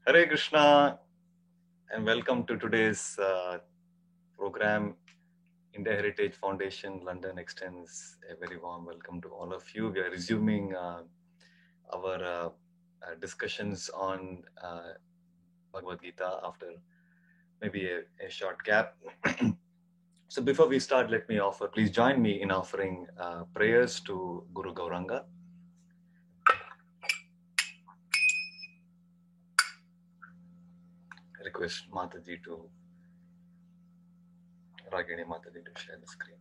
Hare Krishna and welcome to today's program. India Heritage Foundation London extends a very warm welcome to all of you. We are resuming our discussions on Bhagavad Gita after maybe a short gap. So before we start, let me offer, please join me in offering prayers to Guru Gauranga. I request Mataji to, Ragini Mataji to share the screen.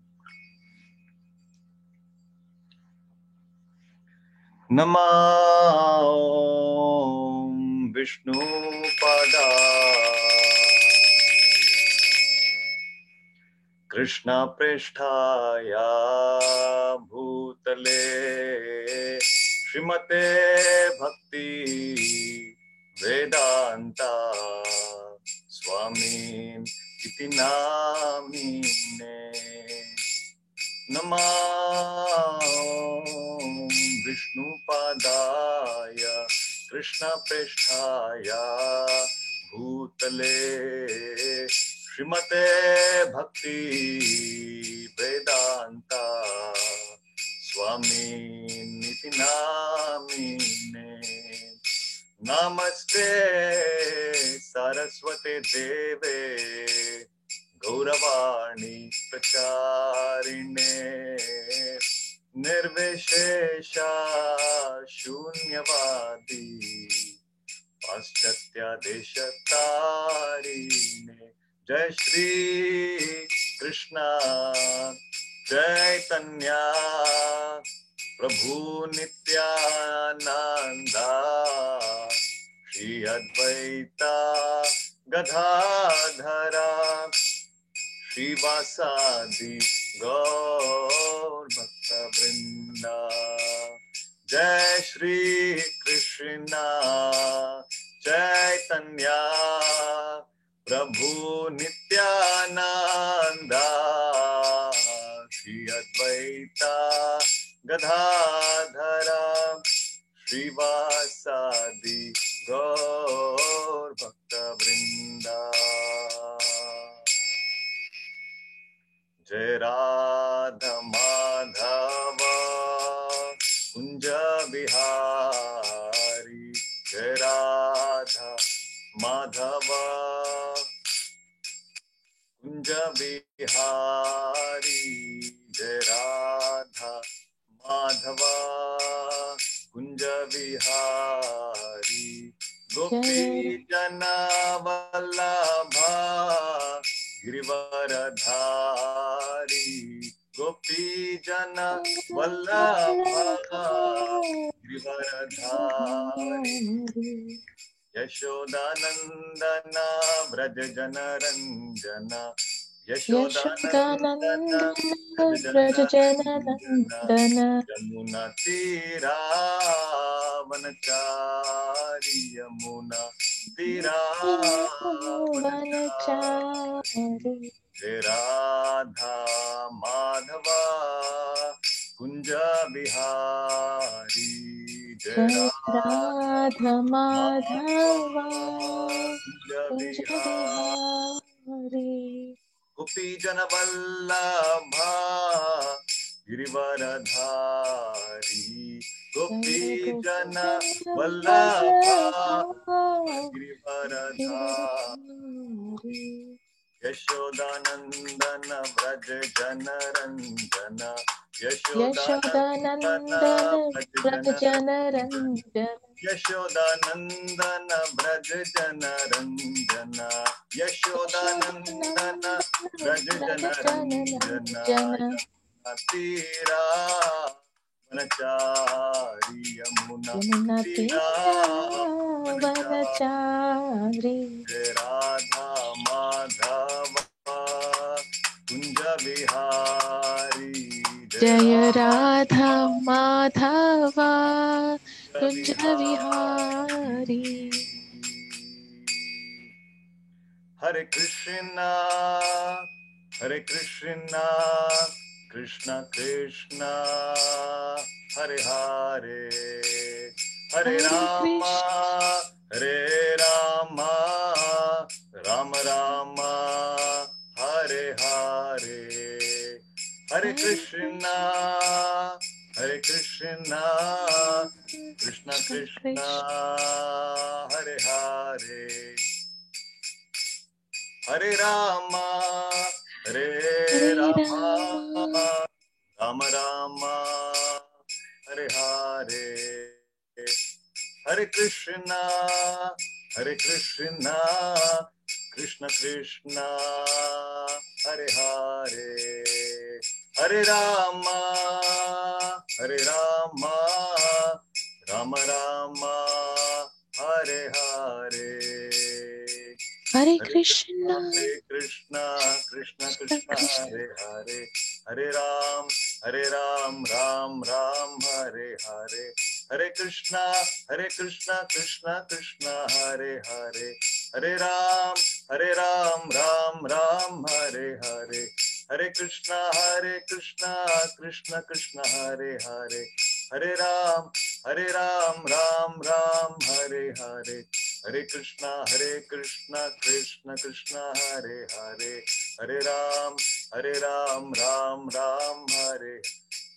Namo Vishnu Padaya Krishna Presthaya Bhutale Srimate Bhakti Vedanta Swamin Iti Namine Namo Vishnu Padaya Krishna Presthaya Bhutale Srimate Bhakti Vedanta Swami Niti Namine Namaste Saraswate Deve Gauravani Pracharine Nirvishesha Shunyavadi Paschatya Deshatarine Jai Shri Krishna Chaitanya Prabhu Nityananda Shri Advaita Gadadhara Shivasadi Gaur Bhakta Vrinda Jai Shri Krishna Chaitanya Prabhu Nityananda Shri Advaita Gadadhara Shivasadi Gaur Bhakta Vrinda Jai Radha Madhava Kunja Bihari Jai Radha Madhava Kunja Bihari Jai Radha Madhava Kunja Bihari Gopi Jana Vallabha Girivaradhari Gopi Jana Vallabha Girivaradhari Yashodanandana Vraja Jana Ranjana Yashodanandana Vraja Jana Ranjana Yamuna Tira Vanachari Yamuna Tira Vanachari Jai Radha Madhava Kunja Bihari Jai Radha Madhava Kunja Bihari Gopi Jana Vallabha Girivaradhari Gopi Jana Vallabha Girivaradhari Yashodanandana Vraja Jana Ranjana Yashodanandana Vraja Jana Ranjana Yashodanandana Vraja Jana Ranjana Yashodanandana Vraja Jana Ranjana Tira Vanachari Yamuna Tira Vanachari Jai Radha Madhava Kunja Bihari Jaya Radha Madhava Kunja Bihari Hare Krishna Hare Krishna Krishna Krishna Hare Hare Hare Rama Hare Rama Krishna, Krishna Krishna, Hare Hare, Hare Rama, Hare Rama, Rama Rama, Hare Hare, Hare Krishna, Krishna Krishna, Hare Hare, Hare Rama, Rama Rama, Hare Hare. Hare Krishna, Krishna Krishna, Hare Hare, Hare Ram, Ram Ram, Hare Hare, Hare Krishna, Krishna Krishna, Hare Hare, Hare Ram, Ram Ram, Hare Hare, Hare Krishna, Krishna Krishna, Hare Hare, Hare Ram, Ram Ram, Hare Hare, Hare Krishna, Krishna Krishna, Hare Hare, Hare Ram, Ram Ram, Hare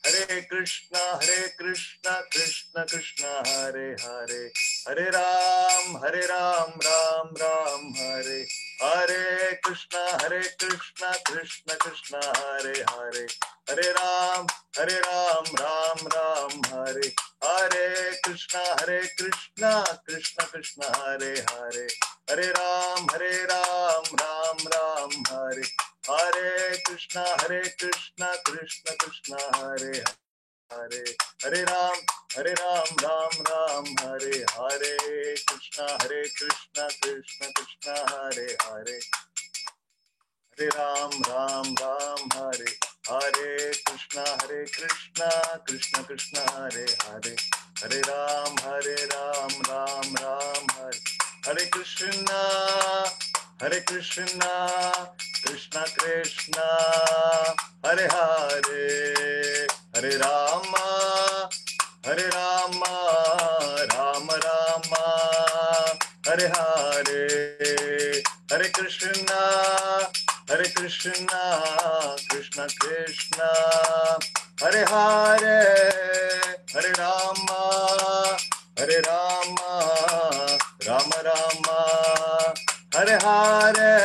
Hare Krishna, Krishna Krishna, Hare Hare, Hare Ram, Ram Ram, Hare Hare Krishna, Krishna Krishna, Hare Hare, Hare Ram, Ram Ram, Hare Hare Krishna, Krishna Krishna, Hare Hare, Hare Ram, Ram Ram, Hare Hare Krishna, Krishna Krishna, Hare Hare, Hare Ram, Ram Ram, Hare Hare Krishna, Krishna Krishna, Hare Hare, Hare Ram Ram, Hare Hare Krishna, Krishna Krishna, Hare Hare, Hare Ram Ram Ram, Hare Hare Krishna, Krishna Krishna, Hare Hare, Hare Rama, Rama Rama, Hare Hare, Hare Krishna, Krishna Krishna, Hare Hare, Hare Rama, Rama Rama, Hare Hare,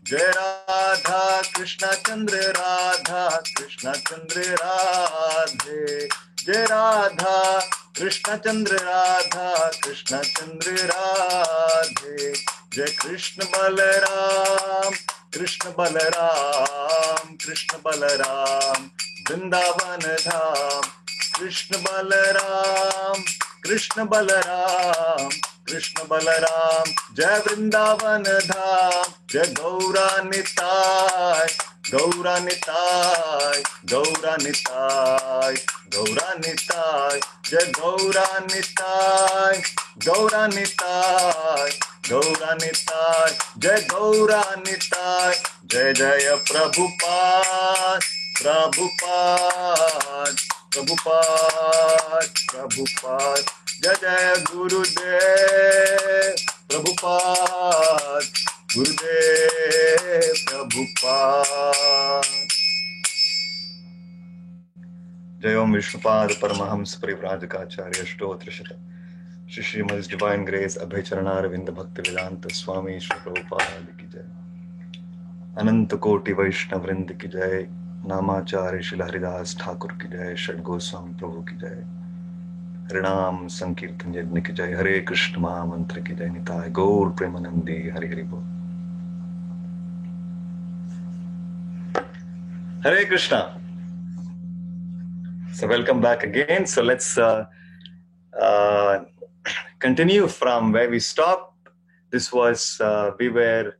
Jai Radha Krishna Chandra, Radha Krishna Chandra, Radhe, Jai Radha Krishna Chandra, Radha Krishna Chandra, Radhe, Jai Krishna Balaram, Krishna Balaram, Krishna Balaram, Vrindavan Dham, Krishna Balaram, Krishna Balaram, Krishna Balaram, Jai Vrindavan Dham, Jai Gaura Nitai, Gaura Nitai, Gaura Nitai, Gaura Nitai, Jai Gaura Nitai, Gaura Nitai, Gaura Nitai, Jai Gaura Nitai, Jai Jaya Prabhupada, Prabhupada, Prabhupada, Prabhupada, Jai Jaya Gurudev, Prabhupada, Gurudev, Prabhupada. Jai Om Vishnupad Paramahams Parivrajakaacharya Ashtotrishata Shri Srimad Divine Grace Abhay Charanaravindra Bhakti Vedanta Swami Shri Prabhupada Ki Jai, Ananta Koti Vaishnav Vrinda Ki Jai, Namacharya Shri Haridas Thakur Ki Jai, Shad Goswami Prabhu Ki Jai, Harinam Sankirtan Yajna Ki Jai, Hare Krishna Maha Mantra Ki Jai, Nitai Gaur Premanandi, Hari Hari Bol. Hare Krishna. So welcome back again. So let's continue from where we stopped. This was, we were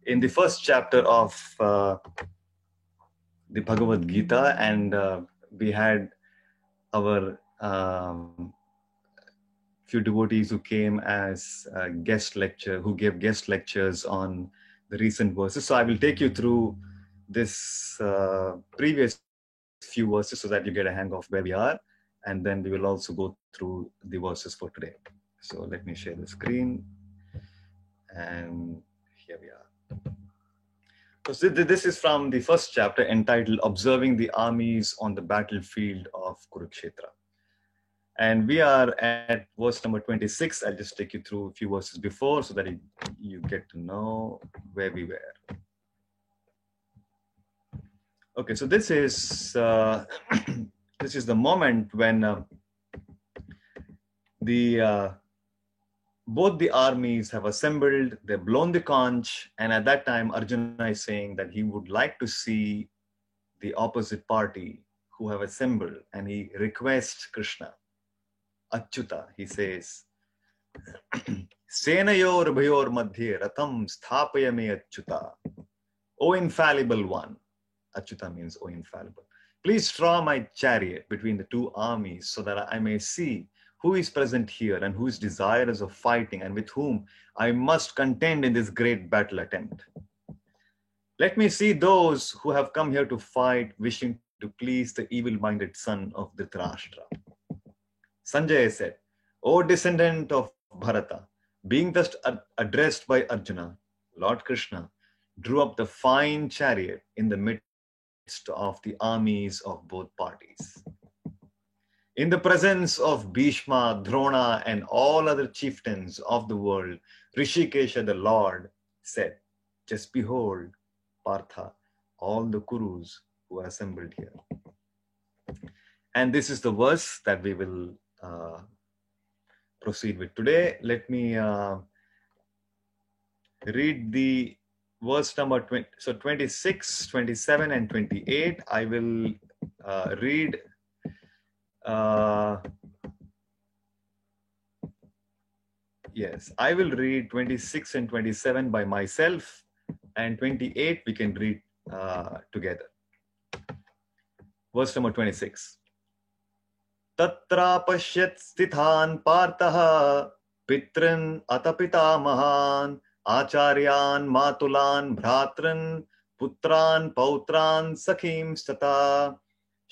in the first chapter of the Bhagavad Gita, and we had our few devotees who came as who gave guest lectures on the recent verses. So I will take you through this previous few verses so that you get a hang of where we are, and then we will also go through the verses for today. So let me share the screen, and here we are. So this is from the first chapter entitled Observing the Armies on the Battlefield of Kurukshetra. And we are at verse number 26. I'll just take you through a few verses before so that you get to know where we were. Okay, so this is this is the moment when both the armies have assembled, they've blown the conch, and at that time Arjuna is saying that he would like to see the opposite party who have assembled, and he requests Krishna. Achyuta, he says, Senayor bhayor madhye ratham sthapaya me Achyuta. O infallible one. Achyuta means O infallible. Please draw my chariot between the two armies so that I may see who is present here and who is desirous of fighting and with whom I must contend in this great battle attempt. Let me see those who have come here to fight, wishing to please the evil-minded son of Dhritarashtra. Sanjaya said, O descendant of Bharata, being thus addressed by Arjuna, Lord Krishna drew up the fine chariot in the midst of the armies of both parties. In the presence of Bhishma, Drona, and all other chieftains of the world, Rishikesha the Lord said, just behold, Partha, all the Kurus who are assembled here. And this is the verse that we will proceed with today. Let me read the verse number 20, so 26, 27, and 28. I will read yes, I will read 26 and 27 by myself, and 28 we can read together. Verse number 26. Tatra pashyat stithan partah pitrin atapita mahan acharyan matulan bhratran putran pautran sakhim stata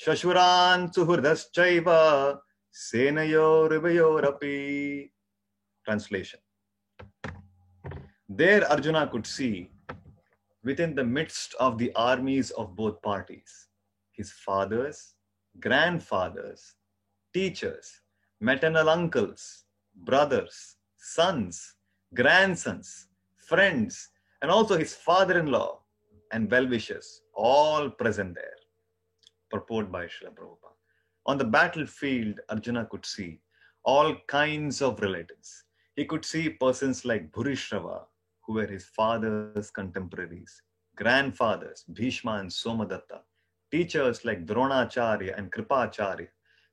shashuran suhurdaschaiva senayorvayorapi. Translation. There Arjuna could see within the midst of the armies of both parties his fathers, grandfathers, teachers, maternal uncles, brothers, sons, grandsons, friends, and also his father-in-law and well-wishers, all present there. Purport by Srila Prabhupada. On the battlefield, Arjuna could see all kinds of relatives. He could see persons like Bhurishrava, who were his father's contemporaries, grandfathers, Bhishma and Somadatta, teachers like Dronacharya and Kripacharya,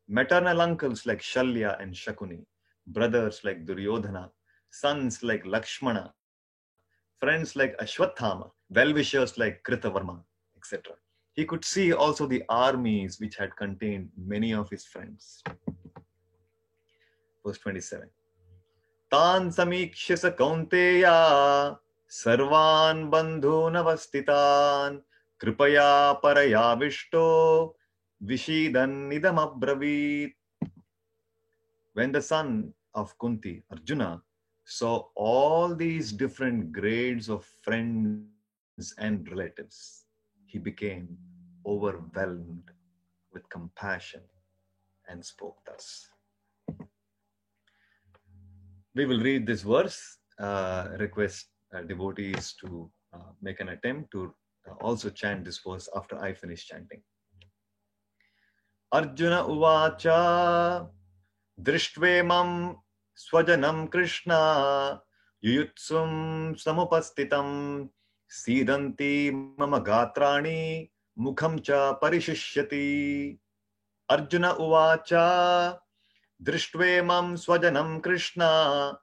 maternal uncles like Shalya and Shakuni, brothers like Duryodhana, sons like Lakshmana, friends like Ashwathama, well-wishers like Kritavarma, etc. He could see also the armies which had contained many of his friends. Verse 27. Tan samikshya kaunteya sarvan bandhunavastitan kripaya parayavishto vishidan nidam abravit. When the son of Kunti, Arjuna, saw all these different grades of friends and relatives, he became overwhelmed with compassion and spoke thus. We will read this verse, request devotees to make an attempt to also chant this verse after I finish chanting. Arjuna uvacha drishtve swajanam Krishna yuyutsum samupastitam sidanti mama gatrani mukham cha parishishyati. Arjuna uvacha drishtve swajanam Krishna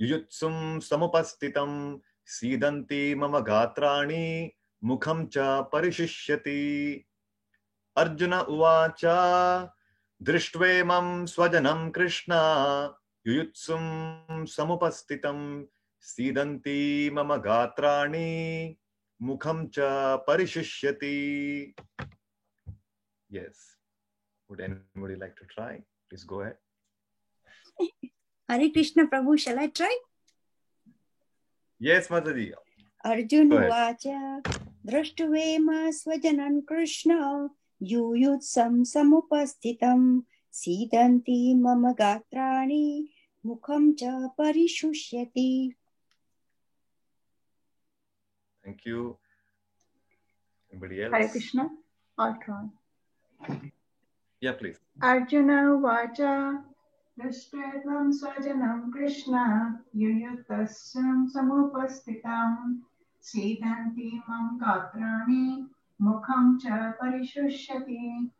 yuyutsum samupastitam sidanti mama gatrani mukham cha parishishyati. Arjuna uvacha drishtve swajanam Krishna yuyutsum samupastitam sidanti mama gatrani mukham cha parishishyati. Yes. Would anybody like to try? Please go ahead. Hare Krishna Prabhu, shall I try? Yes, Mataji. Arjuna Vacha दृष्ट्वेम स्वजनं कृष्ण युयुत्सं समुपस्थितं सीदन्ति मम गात्राणि मुखं च परिशुष्यति. Thank you. Anybody else? Hare Krishna. I'll try. Yeah, please. Arjuna Vacha Drishtvam Swajanam Krishna Yuyutasam Samupastitam Siddhanti Mam Gatrani Mukham Cha Parishushati.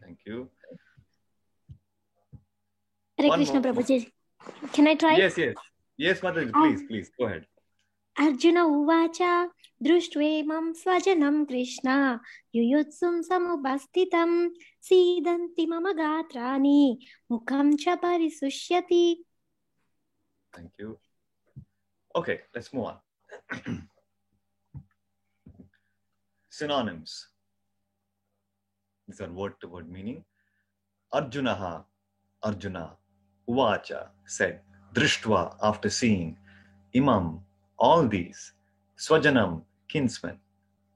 Thank you. Hare One Krishna more. Prabhuji. Can I try? Yes, yes. Yes, Mataji, please, go ahead. Arjuna Uvacha Drishtvam Swajanam Krishna Yuyutsum Samupastitam Siddhanti Mama Gatrani Mukham Cha Parisushyati. Thank you. Okay, let's move on. Synonyms. These are word-to-word meaning. Arjuna, Uvacha, said, Drishtva, after seeing, Imam, all these, Swajanam, kinsman,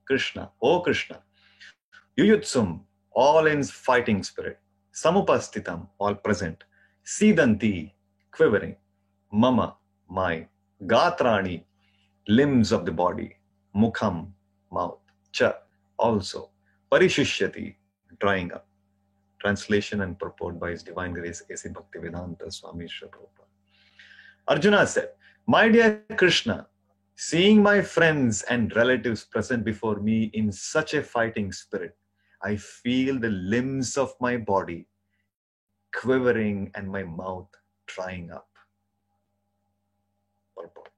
Krishna, O Krishna, Yuyutsum, all in fighting spirit, Samupastitam, all present, Sidanti, quivering, Mama, my, Gatrani, limbs of the body, Mukham, mouth, Cha, also, Parishishyati, drying up. Translation and purport by His Divine Grace A.C. Bhaktivedanta Swami Srila Prabhupada. Arjuna said, my dear Krishna, seeing my friends and relatives present before me in such a fighting spirit, I feel the limbs of my body quivering and my mouth drying up. Purport.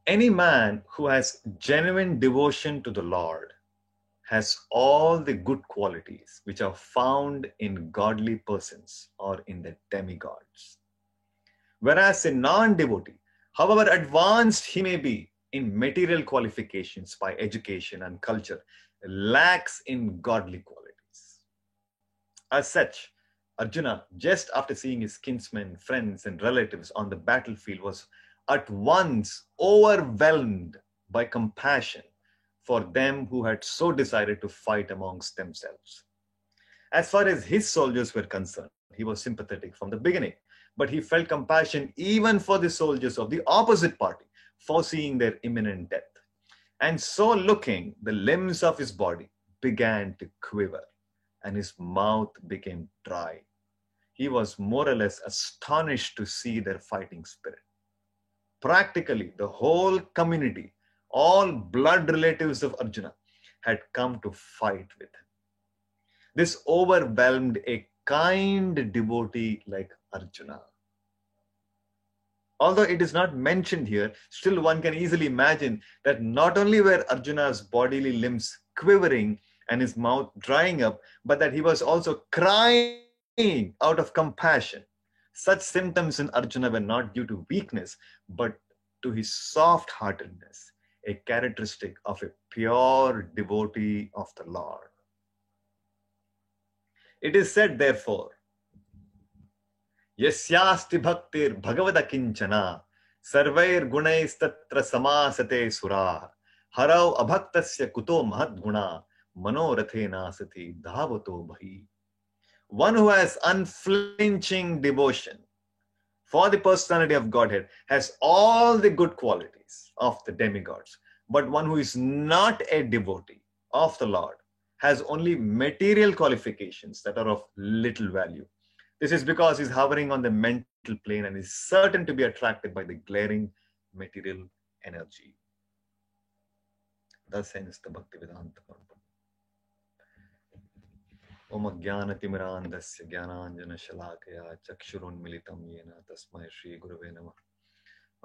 Any man who has genuine devotion to the Lord has all the good qualities which are found in godly persons or in the demigods. Whereas a non-devotee, however advanced he may be in material qualifications by education and culture, lacks in godly qualities. As such, Arjuna, just after seeing his kinsmen, friends, and relatives on the battlefield, was at once overwhelmed by compassion for them who had so decided to fight amongst themselves. As far as his soldiers were concerned, he was sympathetic from the beginning, but he felt compassion even for the soldiers of the opposite party, foreseeing their imminent death. And so looking, the limbs of his body began to quiver, and his mouth became dry. He was more or less astonished to see their fighting spirit. Practically, the whole community, all blood relatives of Arjuna, had come to fight with him. This overwhelmed a kind devotee like Arjuna. Although it is not mentioned here, still one can easily imagine that not only were Arjuna's bodily limbs quivering and his mouth drying up, but that he was also crying out of compassion. Such symptoms in Arjuna were not due to weakness, but to his soft-heartedness, a characteristic of a pure devotee of the Lord. It is said, therefore, Yasyasti bhaktir bhagavada kinchana sarvair gunaistatra samasate surah harau abhaktasya kuto mahad guna manorathena sati dhavato bhayi. One who has unflinching devotion for the personality of Godhead has all the good qualities of the demigods, but one who is not a devotee of the Lord has only material qualifications that are of little value. This is because he's hovering on the mental plane and is certain to be attracted by the glaring material energy. Thus ends the Bhaktivedanta Purport. Om Jnanatimirandasya Jnananjana Shalakaya Chakshurunmilitam Yena Tasmai Shri Gurave Namah.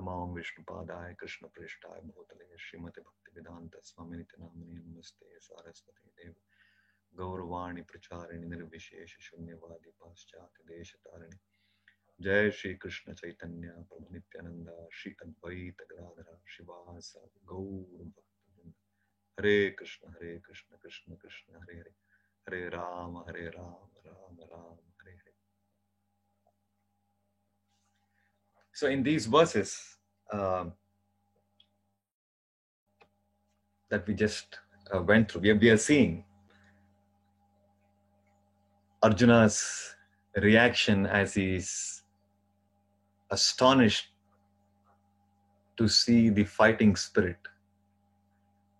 Namam Vishnupadaya Krishna Prishtaya Bhutale Srimati Bhaktivedanta Swaminiti Namani Namaste Saraswati Deva Gaurvani Pracharini Nirvishesha Shunyavadi Paschati Deshatarani. Jai Shri Krishna Chaitanya Prabhu Nityananda Shri Advaita Gadadhara Shivasa Gaur Bhaktivinoda. Hare Krishna Krishna Krishna Hare Hare Hare Rama Rama Rama Hare Hare. So in these verses, that we just went through, we are seeing Arjuna's reaction as he's astonished to see the fighting spirit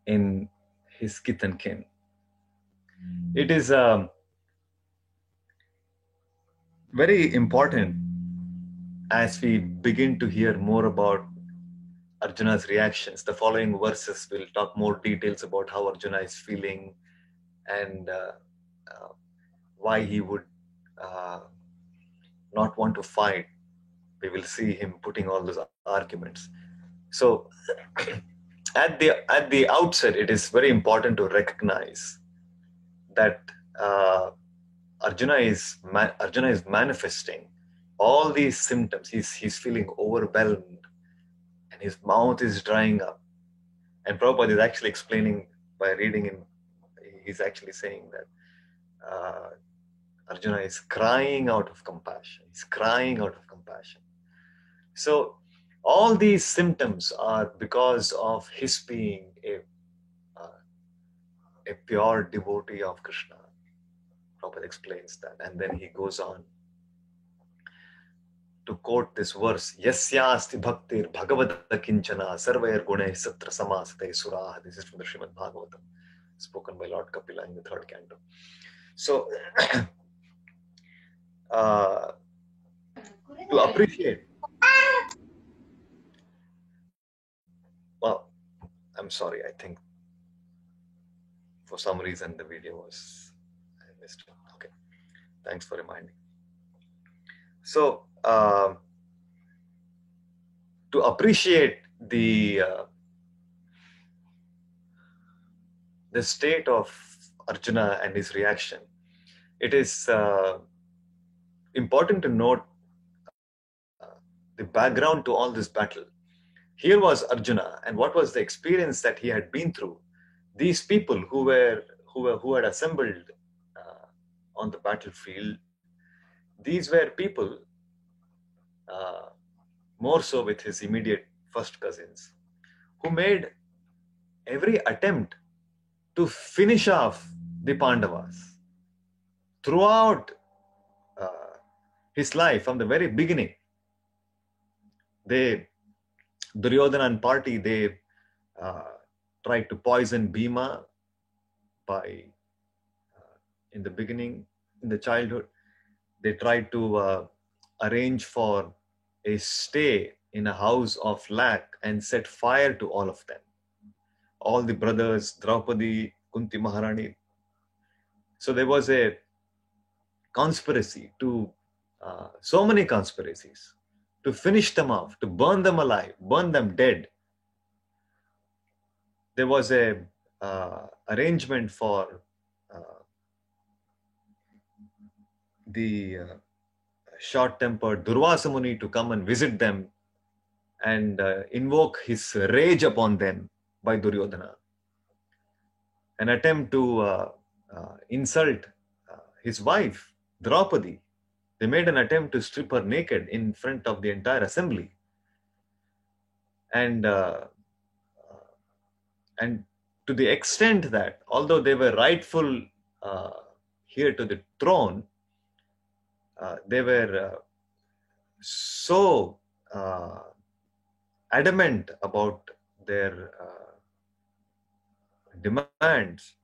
in his kith and kin. It is very important as we begin to hear more about Arjuna's reactions. The following verses will talk more details about how Arjuna is feeling and why he would not want to fight. We will see him putting all those arguments. So at the outset, it is very important to recognize that Arjuna is manifesting all these symptoms. He's feeling overwhelmed, and his mouth is drying up. And Prabhupada is actually explaining by reading him. He's actually saying that Arjuna is crying out of compassion. He's crying out of compassion. So all these symptoms are because of his being a pure devotee of Krishna. Prabhupada explains that, and then he goes on to quote this verse: Yasyasti bhaktir bhagavata kinchana sarvair gunai satra samasate suraha. This is from the Srimad Bhagavatam, spoken by Lord Kapila in the 3rd canto. So to appreciate, well, I'm sorry, I think for some reason the video was, I missed it. Okay, thanks for reminding. So to appreciate the state of Arjuna and his reaction, it is important to note the background to all this battle. Here was Arjuna, and what was the experience that he had been through? These people who had assembled on the battlefield, these were people, more so with his immediate first cousins, who made every attempt to finish off the Pandavas throughout his life from the very beginning. Duryodhana and party, they tried to poison Bhima by, in the beginning, in the childhood, they tried to arrange for a stay in a house of lac and set fire to all of them. All the brothers, Draupadi, Kunti Maharani. So there was a conspiracy so many conspiracies to finish them off, to burn them alive, burn them dead. There was a arrangement for the short-tempered Durvasa Muni to come and visit them and invoke his rage upon them by Duryodhana. An attempt to insult his wife, Draupadi. They made an attempt to strip her naked in front of the entire assembly. And to the extent that, although they were rightful here to the throne, they were so adamant about their demands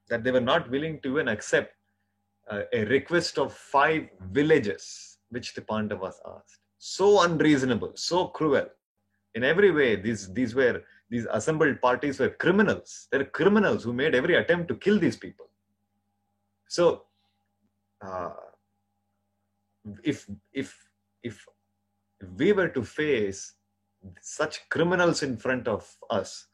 that they were not willing to even accept a request of 5 villages which the Pandavas asked. So unreasonable, so cruel. In every way, these assembled parties were criminals. They were criminals who made every attempt to kill these people. So if we were to face such criminals in front of us,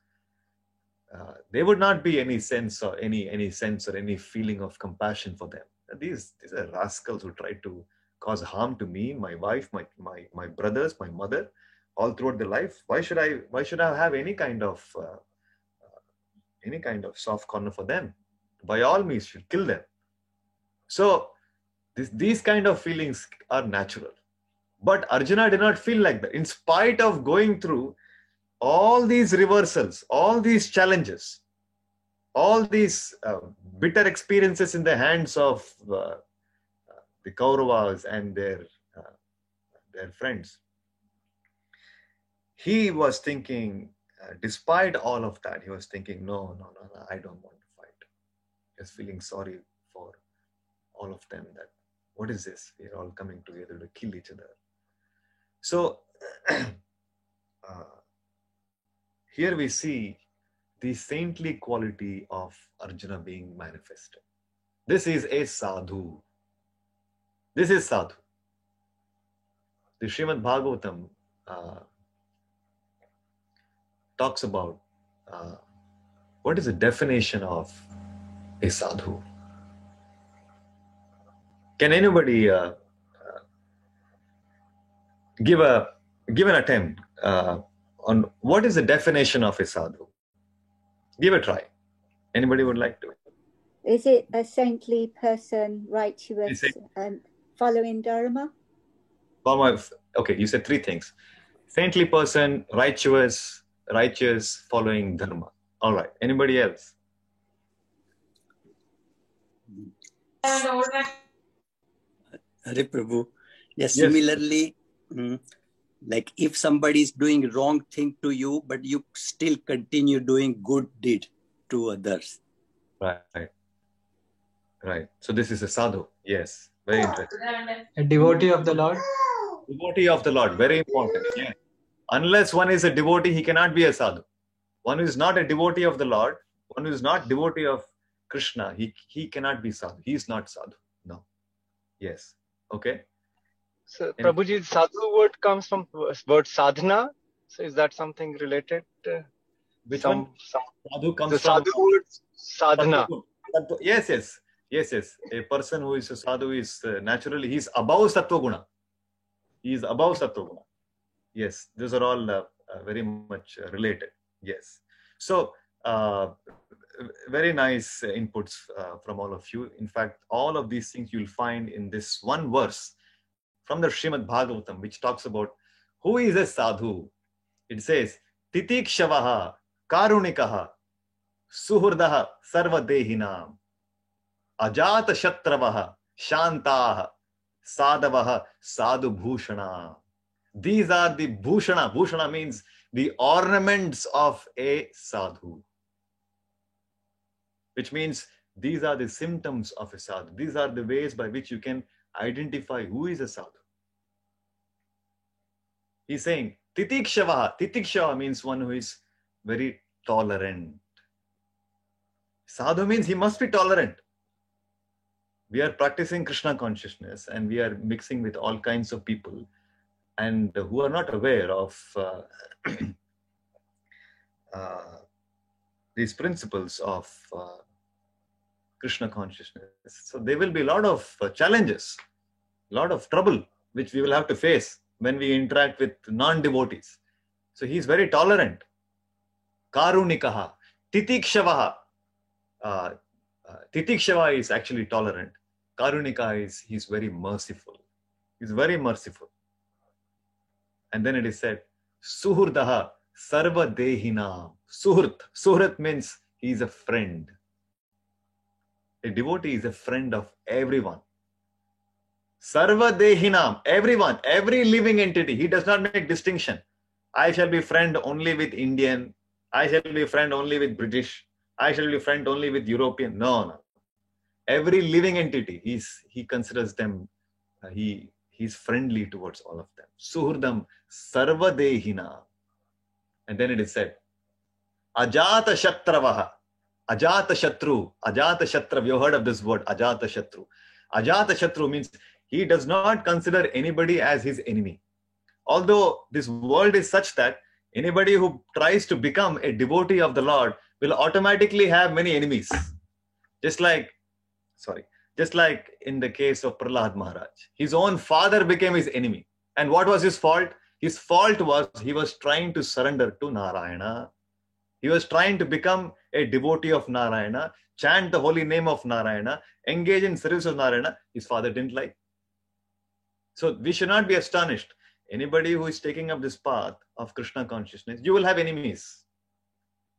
there would not be any sense or any feeling of compassion for them. These are rascals who tried to cause harm to me, my wife, my brothers, my mother, all throughout their life. Why should I have any kind of soft corner for them? By all means, should kill them. So these kind of feelings are natural. But Arjuna did not feel like that. In spite of going through all these reversals, all these challenges, all these bitter experiences in the hands of the Kauravas and their friends, he was thinking, despite all of that, he was thinking, no, I don't want to fight. He was feeling sorry for all of them, that what is this? We are all coming together to kill each other. So here we see the saintly quality of Arjuna being manifested. This is a sadhu. This is sadhu. The Srimad Bhagavatam talks about what is the definition of a sadhu. Can anybody give an attempt on what is the definition of a sadhu? Give a try. Anybody would like to? Is it a saintly person, righteous, and following Dharma? Okay, you said three things. Saintly person, righteous, following Dharma. All right. Anybody else? Hare Prabhu. Yes, similarly, like if somebody is doing wrong thing to you, but you still continue doing good deed to others. Right. So this is a sadhu. Yes. Very interesting. A devotee of the Lord. Devotee of the Lord. Very important. Yeah. Unless one is a devotee, he cannot be a sadhu. One who is not a devotee of the Lord, one who is not devotee of Krishna, he cannot be sadhu. He is not sadhu. No. Yes. Okay. So Prabhuji, sadhu word comes from word sadhana. So is that something related? Which one? Sadhu comes from sadhu word sadhana. Yes. A person who is a sadhu is naturally, he is above sattva guna. He is above sattva guna. Yes, these are all very much related. Yes. So, very nice inputs from all of you. In fact, all of these things you'll find in this one verse from the Srimad Bhagavatam, which talks about who is a sadhu. It says, Titikshavaha, Karunikaha, Suhurdaha, Sarvadehinam, Ajata Shatravaha, Shantaha, Sadavaha, Sadhu Bhushana. These are the bhushana. Bhushana means the ornaments of a sadhu. Which means these are the symptoms of a sadhu. These are the ways by which you can identify who is a sadhu. He's saying, Titikshavaha. Titikshava means one who is very tolerant. Sadhu means he must be tolerant. We are practicing Krishna consciousness and we are mixing with all kinds of people and who are not aware of these principles of Krishna consciousness. So there will be a lot of challenges, a lot of trouble, which we will have to face when we interact with non-devotees. So he is very tolerant. Karunikaha. Titikshavaha. Titikshava is actually tolerant. Karunika is, he's very merciful. He's very merciful. And then it is said, Suhurdaha Sarva Dehina. Suhrt means he is a friend. A devotee is a friend of everyone. Sarva Dehinam, everyone, every living entity. He does not make distinction. I shall be friend only with Indian. I shall be friend only with British. I shall be friend only with European. No. Every living entity, he considers them, he's friendly towards all of them. Suhurdam Sarva Dehina. And then it is said, Ajata Shatravaha. Ajata Shatru. Ajata Shatra. You heard of this word, Ajata Shatru. Ajata Shatru means he does not consider anybody as his enemy. Although this world is such that anybody who tries to become a devotee of the Lord will automatically have many enemies. Just like in the case of Prahlad Maharaj. His own father became his enemy. And what was his fault? His fault was he was trying to surrender to Narayana. He was trying to become a devotee of Narayana, chant the holy name of Narayana, engage in service of Narayana. His father didn't like. So we should not be astonished. Anybody who is taking up this path of Krishna consciousness, you will have enemies.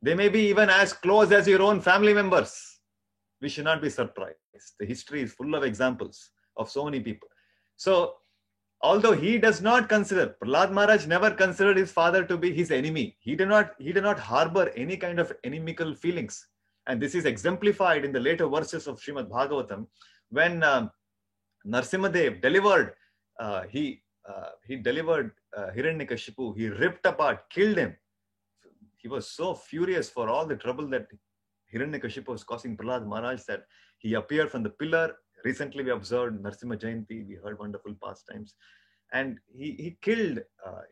They may be even as close as your own family members. We should not be surprised. The history is full of examples of so many people. So, although he does not consider, Prahlad Maharaj never considered his father to be his enemy. He did not harbor any kind of inimical feelings. And this is exemplified in the later verses of Srimad Bhagavatam, when Narsimhadev delivered, he delivered Hiranyakashipu. He ripped apart, killed him. He was so furious for all the trouble that Hiranyakashipu was causing Prahlad Maharaj that he appeared from the pillar. Recently we observed Narsimha Jayanti, we heard wonderful pastimes. And he killed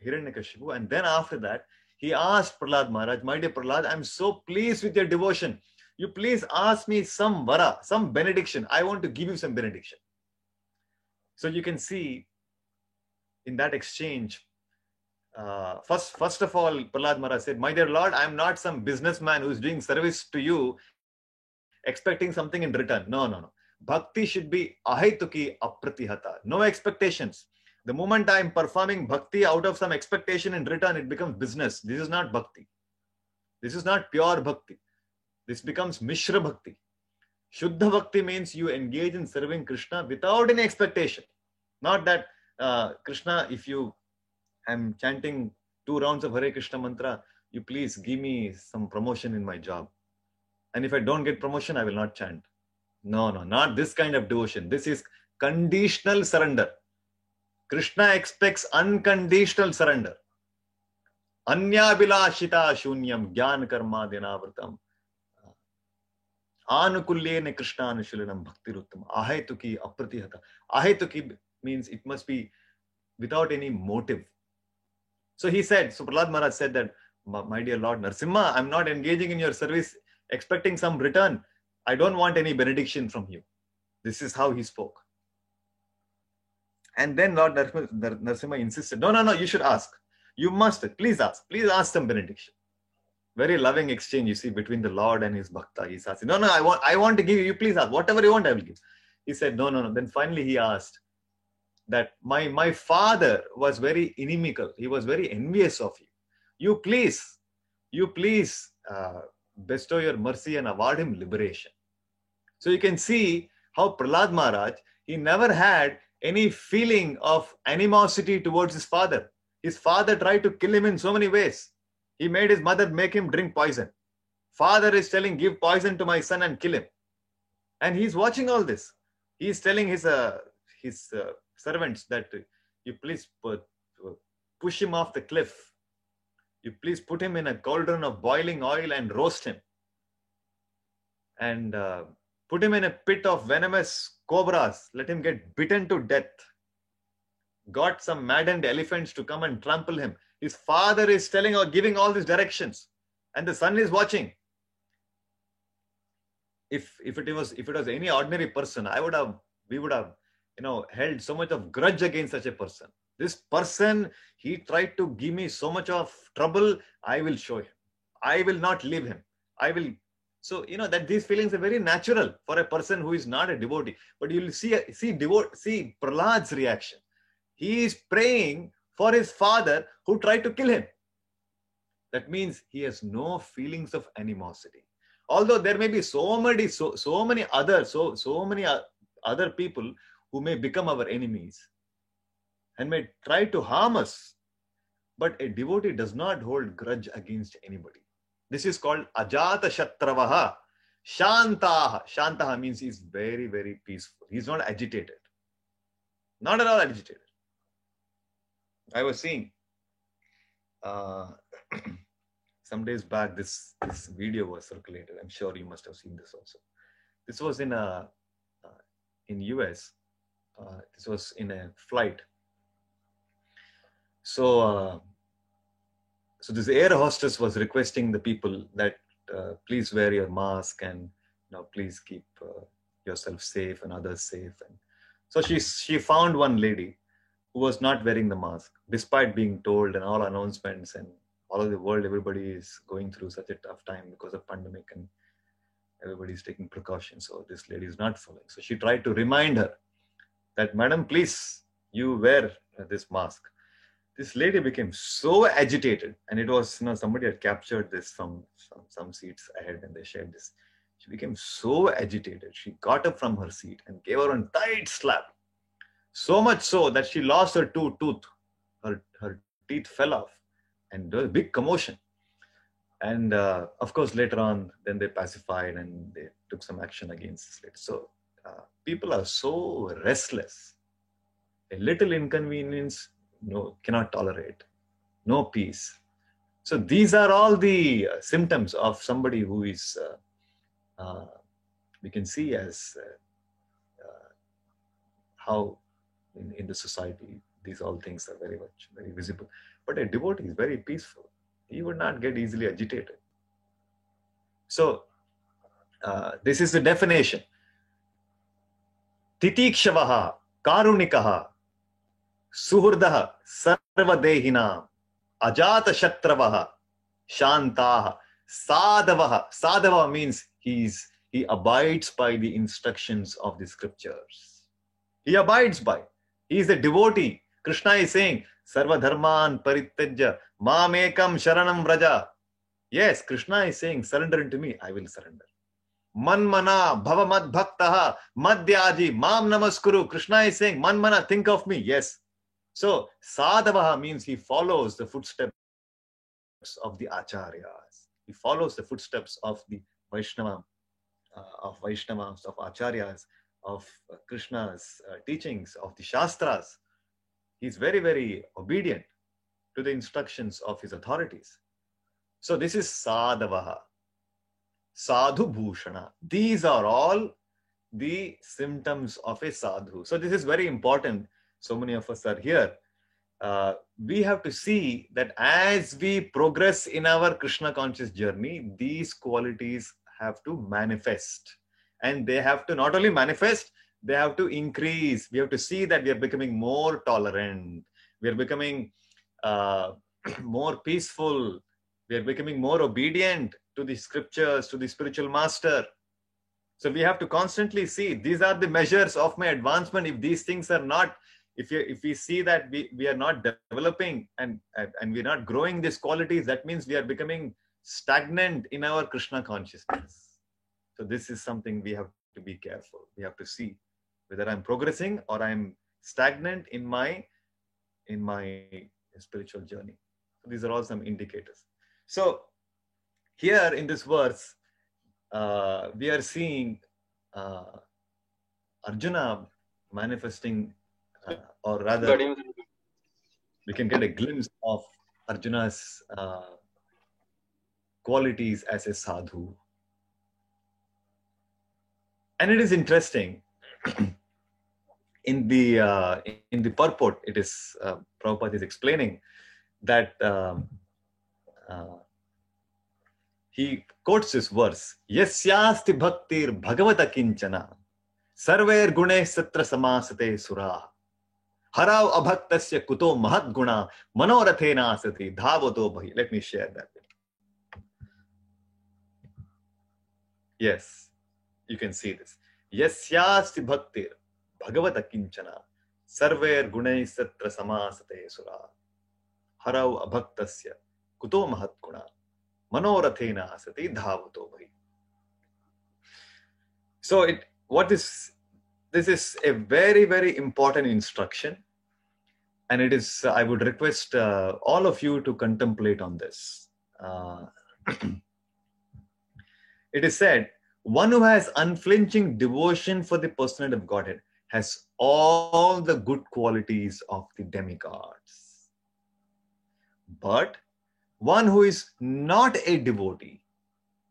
Hiranyakashipu. And then after that, he asked Prahlad Maharaj, my dear Prahlad, I'm so pleased with your devotion. You please ask me some vara, some benediction. I want to give you some benediction. So you can see in that exchange, first of all, Prahlad Maharaj said, my dear Lord, I'm not some businessman who's doing service to you, expecting something in return. No. Bhakti should be ahaituki apratihata. No expectations. The moment I'm performing bhakti out of some expectation in return, it becomes business. This is not bhakti. This is not pure bhakti. This becomes Mishra Bhakti. Shuddha Bhakti means you engage in serving Krishna without any expectation. Not that Krishna, if I'm chanting 2 rounds of Hare Krishna mantra, you please give me some promotion in my job. And if I don't get promotion, I will not chant. No, not this kind of devotion. This is conditional surrender. Krishna expects unconditional surrender. Anyabhilashita shunyam jnana karma dinavritam. Anukulyene Krishna anushilana bhaktiruttam. Ahaituki apratihata. Ahaituki means it must be without any motive. So Prahlad Maharaj said that, my dear Lord Narsimha, I'm not engaging in your service expecting some return. I don't want any benediction from you. This is how he spoke. And then Lord Narsimha insisted, no, you should ask. You must, please ask some benediction. Very loving exchange, you see, between the Lord and his bhakta. He's asking, no, I want to give you please ask. Whatever you want, I will give. He said, no. Then finally he asked that my father was very inimical. He was very envious of you. You please bestow your mercy and award him liberation. So you can see how Prahlad Maharaj, he never had any feeling of animosity towards his father. His father tried to kill him in so many ways. He made his mother make him drink poison. Father is telling, give poison to my son and kill him. And he's watching all this. He's telling his servants that you please push him off the cliff. You please put him in a cauldron of boiling oil and roast him. And put him in a pit of venomous cobras. Let him get bitten to death. Got some maddened elephants to come and trample him. His father is telling or giving all these directions, and the son is watching. If it was any ordinary person, we would have held so much of grudge against such a person. This person, he tried to give me so much of trouble. I will show him. I will not leave him. I will. So that these feelings are very natural for a person who is not a devotee. But you'll see Prahlad's reaction. He is praying for his father who tried to kill him. That means he has no feelings of animosity. Although there may be so many other people who may become our enemies and may try to harm us, but a devotee does not hold grudge against anybody. This is called ajata shatravaha. Shantaha. Shantaha means he's very, very peaceful. He's not agitated. Not at all agitated. I was seeing some days back, this video was circulated. I'm sure you must have seen this also. This was in US. This was in a flight. So this air hostess was requesting the people that please wear your mask and please keep yourself safe and others safe. And so she found one lady who was not wearing the mask, despite being told and all announcements and all over the world, everybody is going through such a tough time because of pandemic and everybody is taking precautions. So this lady is not following. So she tried to remind her that, madam, please, you wear this mask. this lady became so agitated, and it was, somebody had captured this from some seats ahead and they shared this. She became so agitated. She got up from her seat and gave her a tight slap. So much so that she lost her tooth. Her teeth fell off and there was a big commotion. And of course, later on, then they pacified and they took some action against this lady. So people are so restless. A little inconvenience, cannot tolerate. No peace. So these are all the symptoms of somebody who is, we can see as how in the society, these all things are very visible. But a devotee is very peaceful. He would not get easily agitated. So this is the definition. Titikshavah, karunikaha, suhurdah, sarvadehinam, ajata shatravah, shantaha, sadavaha. Sadava means he abides by the instructions of the scriptures. He abides by. He is a devotee. Krishna is saying, Sarva dharman parityajya mamekam sharanam vraja. Yes, Krishna is saying, surrender unto me, I will surrender. Manmana bhavamad bhaktaha madhyaji mam namaskuru. Krishna is saying, Manmana, think of me. Yes. So, sadavaha means he follows the footsteps of the acharyas. He follows the footsteps of the Vaishnavas, of acharyas, of Krishna's teachings, of the Shastras. He's very, very obedient to the instructions of his authorities. So this is sadavaha, sadhu bhushana. These are all the symptoms of a sadhu. So this is very important. So many of us are here. We have to see that as we progress in our Krishna conscious journey, these qualities have to manifest. And they have to not only manifest, they have to increase. We have to see that we are becoming more tolerant. We are becoming more peaceful. We are becoming more obedient to the scriptures, to the spiritual master. So we have to constantly see, these are the measures of my advancement. If these things are not, if we see that we are not developing and we are not growing these qualities, that means we are becoming stagnant in our Krishna consciousness. So this is something we have to be careful. We have to see whether I'm progressing or I'm stagnant in my spiritual journey. So these are all some indicators. So here in this verse, we are seeing Arjuna manifesting, or rather, we can get a glimpse of Arjuna's qualities as a sadhu. And it is interesting. In the purport, it is Prabhupada is explaining that he quotes this verse: "Yasyasti bhaktir bhagavata kinchana, sarver gune satra samasate sura, harav abhaktasya kuto mahat guna, manorathena asati dhavato bhahi." Let me share that. Yes, you can see this. Yasyasti bhaktir bhagavata kinchana, sarver gune satra samasate sura, harav abhaktasya kuto mahat guna, manorathena asati dhavato bhahi. So this is a very, very important instruction, and it is, I would request all of you to contemplate on this. It is said, one who has unflinching devotion for the personhood of Godhead has all the good qualities of the demigods. But one who is not a devotee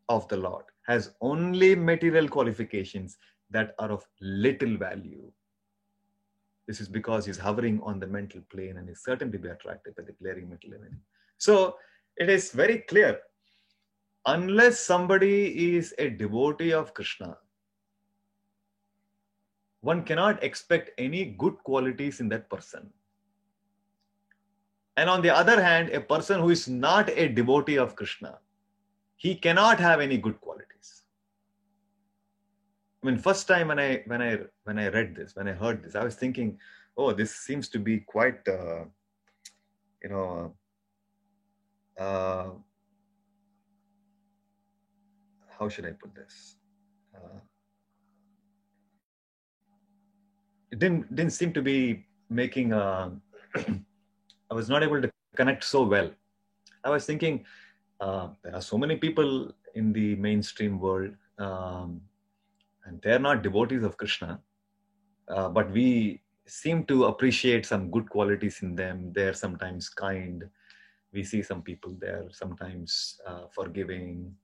of the Lord has only material qualifications that are of little value. This is because he's hovering on the mental plane and is certain to be attracted by the glaring material element. So it is very clear, unless somebody is a devotee of Krishna, one cannot expect any good qualities in that person. And on the other hand, a person who is not a devotee of Krishna, he cannot have any good qualities. I mean, first time when I read this, when I heard this, I was thinking, oh, this seems to be quite a how should I put this? It didn't seem to be making I was not able to connect so well. I was thinking there are so many people in the mainstream world, and they're not devotees of Krishna, but we seem to appreciate some good qualities in them. They're sometimes kind. We see some people there sometimes forgiving,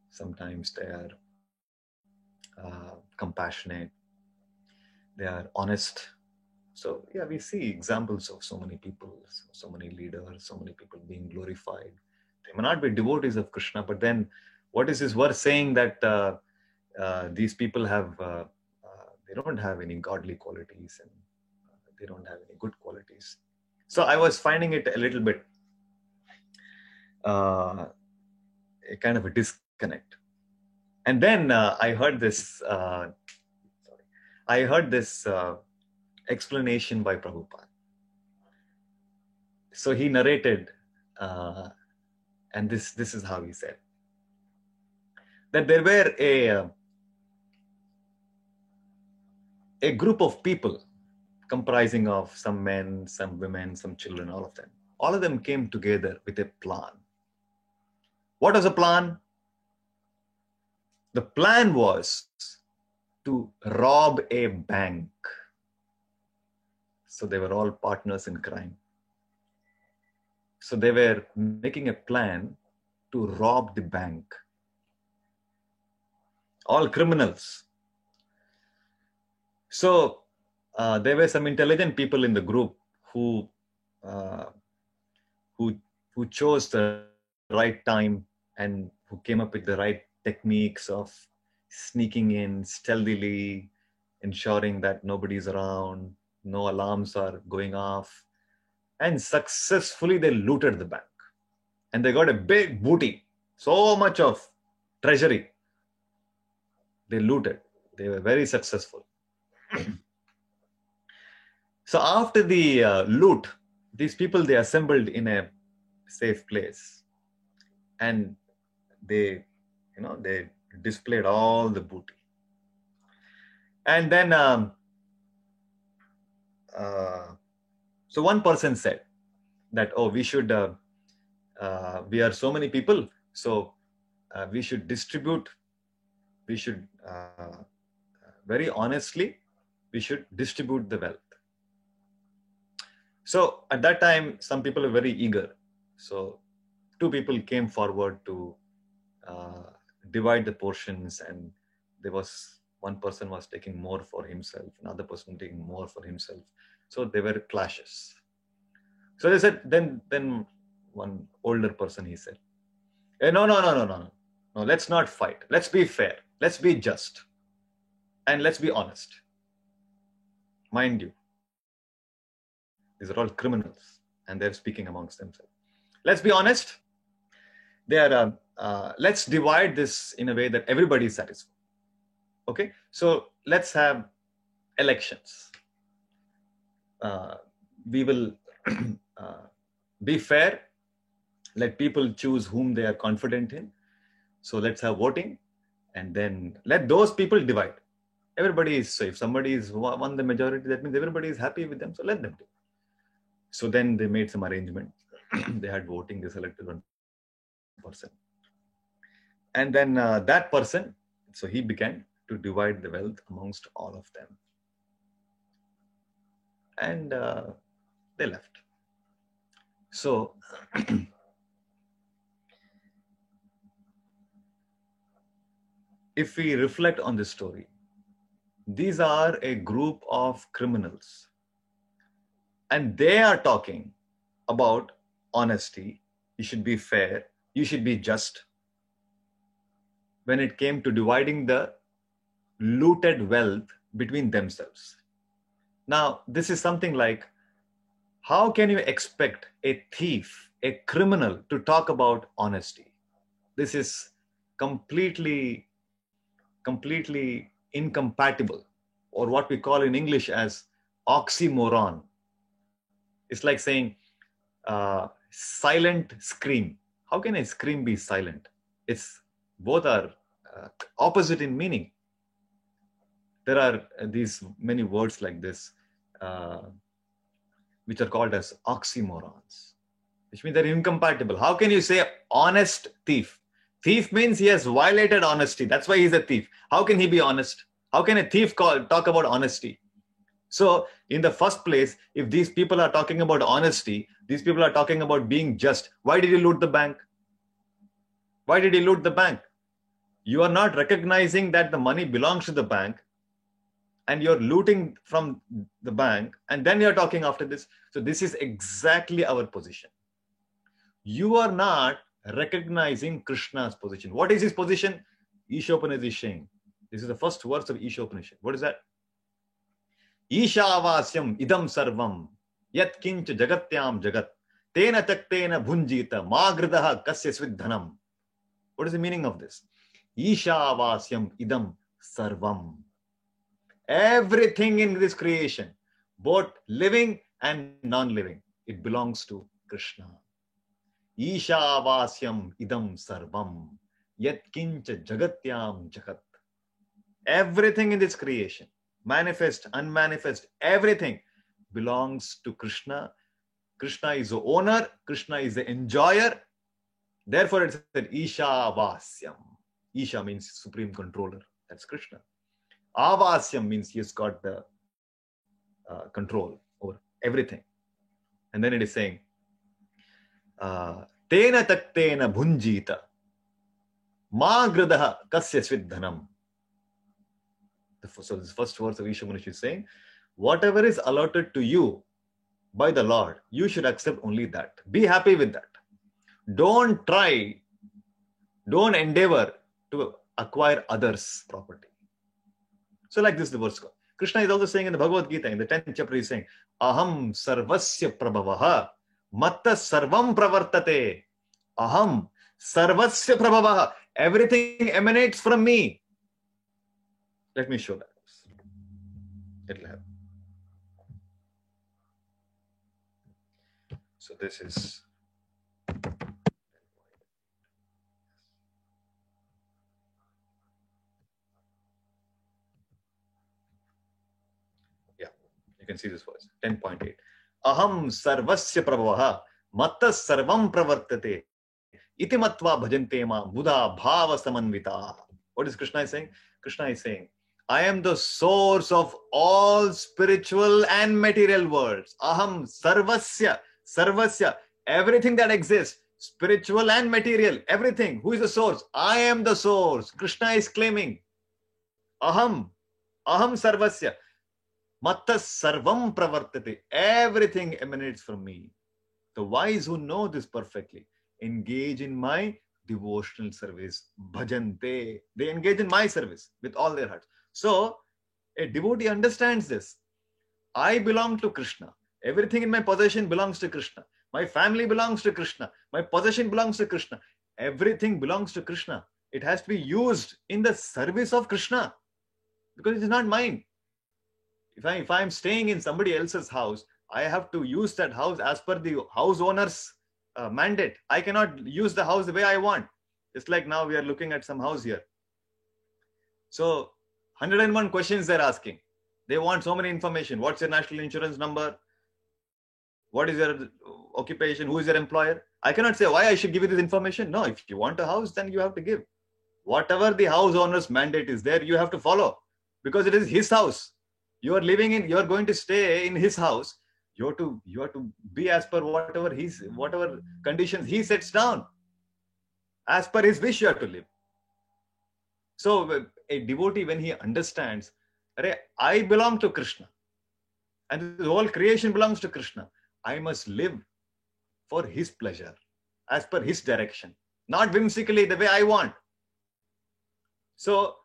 sometimes they are compassionate, they are honest. So yeah, we see examples of so many people, so many leaders, so many people being glorified. They may not be devotees of Krishna, but then what is this verse saying that these people have, they don't have any godly qualities and they don't have any good qualities. So I was finding it a little bit a kind of a disconnect. And then I heard this explanation by Prabhupada. So he narrated, and this is how he said, that there were a group of people comprising of some men, some women, some children, all of them. All of them came together with a plan. What was the plan? The plan was to rob a bank. So they were all partners in crime. So they were making a plan to rob the bank. All criminals. So there were some intelligent people in the group who chose the right time and who came up with the right techniques of sneaking in stealthily, ensuring that nobody's around, no alarms are going off, and successfully they looted the bank. And they got a big booty, so much of treasury. They looted. They were very successful. So after the loot, these people, they assembled in a safe place, and they displayed all the booty. And then, so one person said that, oh, we should, we are so many people, so we should distribute, we should, very honestly, we should distribute the wealth. So at that time, some people are very eager. So two people came forward to divide the portions, and there was one person was taking more for himself, another person taking more for himself. So there were clashes. So they said, then one older person, he said, hey, no, let's not fight. Let's be fair. Let's be just. And let's be honest. Mind you, these are all criminals and they're speaking amongst themselves. Let's be honest. They are, let's divide this in a way that everybody is satisfied. Okay, so let's have elections. We will be fair. Let people choose whom they are confident in. So let's have voting, and then let those people divide. Everybody is, so if somebody is won the majority, that means everybody is happy with them, so let them do. So then they made some arrangement. They had voting, they selected one person. And then that person, so he began to divide the wealth amongst all of them. And they left. So if we reflect on this story, these are a group of criminals, and they are talking about honesty. You should be fair. You should be just. When it came to dividing the looted wealth between themselves. Now, this is something like, how can you expect a thief, a criminal, to talk about honesty? This is completely incompatible, or what we call in English as oxymoron. It's like saying silent scream. How can a scream be silent? It's both are opposite in meaning. There are these many words like this, which are called as oxymorons, which means they're incompatible. How can you say honest thief? Thief means he has violated honesty. That's why he's a thief. How can he be honest? How can a thief talk about honesty? So in the first place, if these people are talking about honesty, these people are talking about being just. Why did he loot the bank? Why did he loot the bank? You are not recognizing that the money belongs to the bank, and you're looting from the bank, and then you're talking after this. So this is exactly our position. You are not recognizing Krishna's position. What is his position? Ishopanishad is saying. This is the first verse of Ishopanishad. What is that? Ishavasyam idam sarvam yat kincha jagatyam jagat tena taktena bhunjita magradaha kasya svidhanam. What is the meaning of this? Ishavasyam idam sarvam. Everything in this creation, both living and non-living, it belongs to Krishna. Ishavasyam idam sarvam yat kincha jagatyam jagat. Everything in this creation, manifest, unmanifest, everything belongs to Krishna. Krishna is the owner. Krishna is the enjoyer. Therefore, it said Ishavasyam. Isha means supreme controller. That's Krishna. Avasyam means he has got the control over everything. And then it is saying, Tena taktena bhunjita magradaha kasya svidhanam. So this first verse of Ishopanishad is saying, whatever is allotted to you by the Lord, you should accept only that. Be happy with that. Don't endeavor to acquire others' property. So like this the verse goes. Krishna is also saying in the Bhagavad Gita, in the 10th chapter, he's saying, Aham sarvasya prabhavaha matta sarvam pravartate. Aham sarvasya prabhavaha. Everything emanates from me. Let me show that. It'll happen. So this is you can see this verse 10.8. Aham sarvasya prabhavaha matta sarvam pravartate iti matva bhajante ma buddha bhava samanvita. What is Krishna saying? Krishna is saying, I am the source of all spiritual and material worlds. Aham sarvasya. Sarvasya. Everything that exists, spiritual and material, everything. Who is the source? I am the source. Krishna is claiming. Aham sarvasya. Matta sarvam pravartate. Everything emanates from me. The wise who know this perfectly engage in my devotional service. Bhajante. They engage in my service with all their hearts. So, a devotee understands this. I belong to Krishna. Everything in my possession belongs to Krishna. My family belongs to Krishna. My possession belongs to Krishna. Everything belongs to Krishna. It has to be used in the service of Krishna because it is not mine. If I am staying in somebody else's house, I have to use that house as per the house owner's mandate. I cannot use the house the way I want. Just like now we are looking at some house here. So 101 questions they're asking. They want so many information. What's your national insurance number? What is your occupation? Who is your employer? I cannot say why I should give you this information. No, if you want a house, then you have to give. Whatever the house owner's mandate is there, you have to follow because it is his house. You are living in, you are going to stay in his house. You have to be as per whatever conditions he sets down. As per his wish, you have to live. So a devotee, when he understands, I belong to Krishna and the whole creation belongs to Krishna, I must live for his pleasure, as per his direction, not whimsically the way I want. So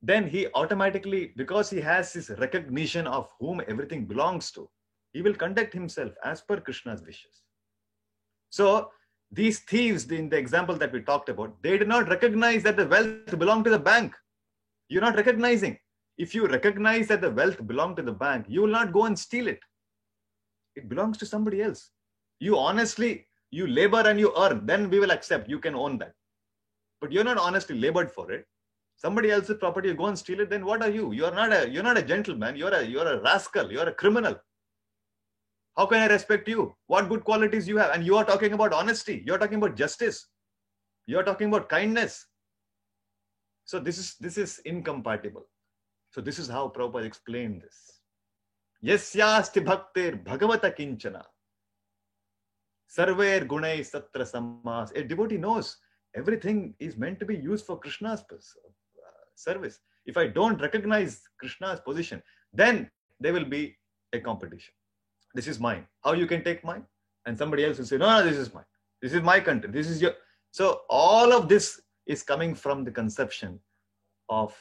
then he automatically, because he has this recognition of whom everything belongs to, he will conduct himself as per Krishna's wishes. So these thieves, in the example that we talked about, they did not recognize that the wealth belonged to the bank. You're not recognizing. If you recognize that the wealth belonged to the bank, you will not go and steal it. It belongs to somebody else. You honestly, you labor and you earn, then we will accept, you can own that. But you're not honestly labored for it. Somebody else's property, you go and steal it, then what are you? You're not a gentleman, you're a rascal, you're a criminal. How can I respect you? What good qualities you have? And you are talking about honesty, you're talking about justice, you're talking about kindness. So this is incompatible. So this is how Prabhupada explained this. Yasyasti bhaktir bhagavata kinchana sarver gunai satra sammas. A devotee knows everything is meant to be used for Krishna's service. If I don't recognize Krishna's position, then there will be a competition. This is mine. How you can take mine? And somebody else will say, no, this is mine. This is my country. This is your. So all of this is coming from the conception of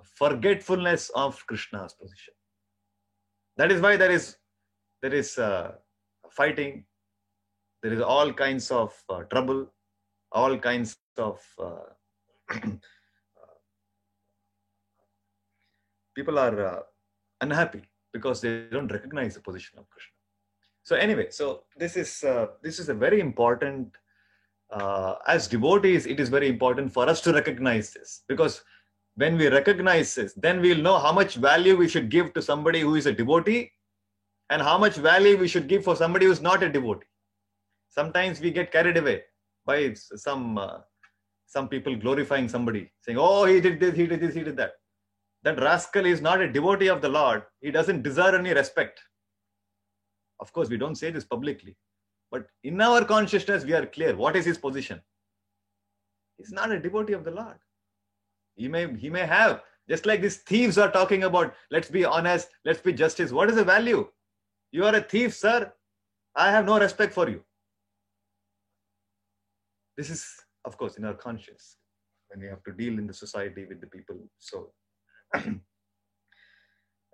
forgetfulness of Krishna's position. That is why there is fighting. There is all kinds of trouble, all kinds of people are unhappy because they don't recognize the position of Krishna. So anyway, so this is a very important. As devotees, it is very important for us to recognize this, because when we recognize this, then we'll know how much value we should give to somebody who is a devotee and how much value we should give for somebody who is not a devotee. Sometimes we get carried away by some people glorifying somebody, saying, oh, he did this, he did this, he did that. That rascal is not a devotee of the Lord. He doesn't deserve any respect. Of course, we don't say this publicly. But in our consciousness, we are clear. What is his position? He's not a devotee of the Lord. He may have, just like these thieves are talking about, let's be honest, let's be justice. What is the value? You are a thief, sir. I have no respect for you. This is, of course, in our conscience, when we have to deal in the society with the people. So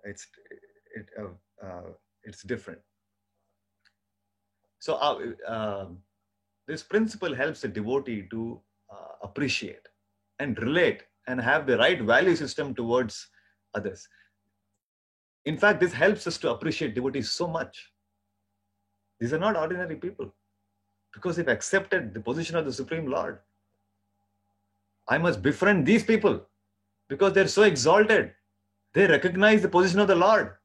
it's different. So this principle helps the devotee to appreciate and relate and have the right value system towards others. In fact, this helps us to appreciate devotees so much. These are not ordinary people, because they've accepted the position of the Supreme Lord. I must befriend these people because they're so exalted. They recognize the position of the Lord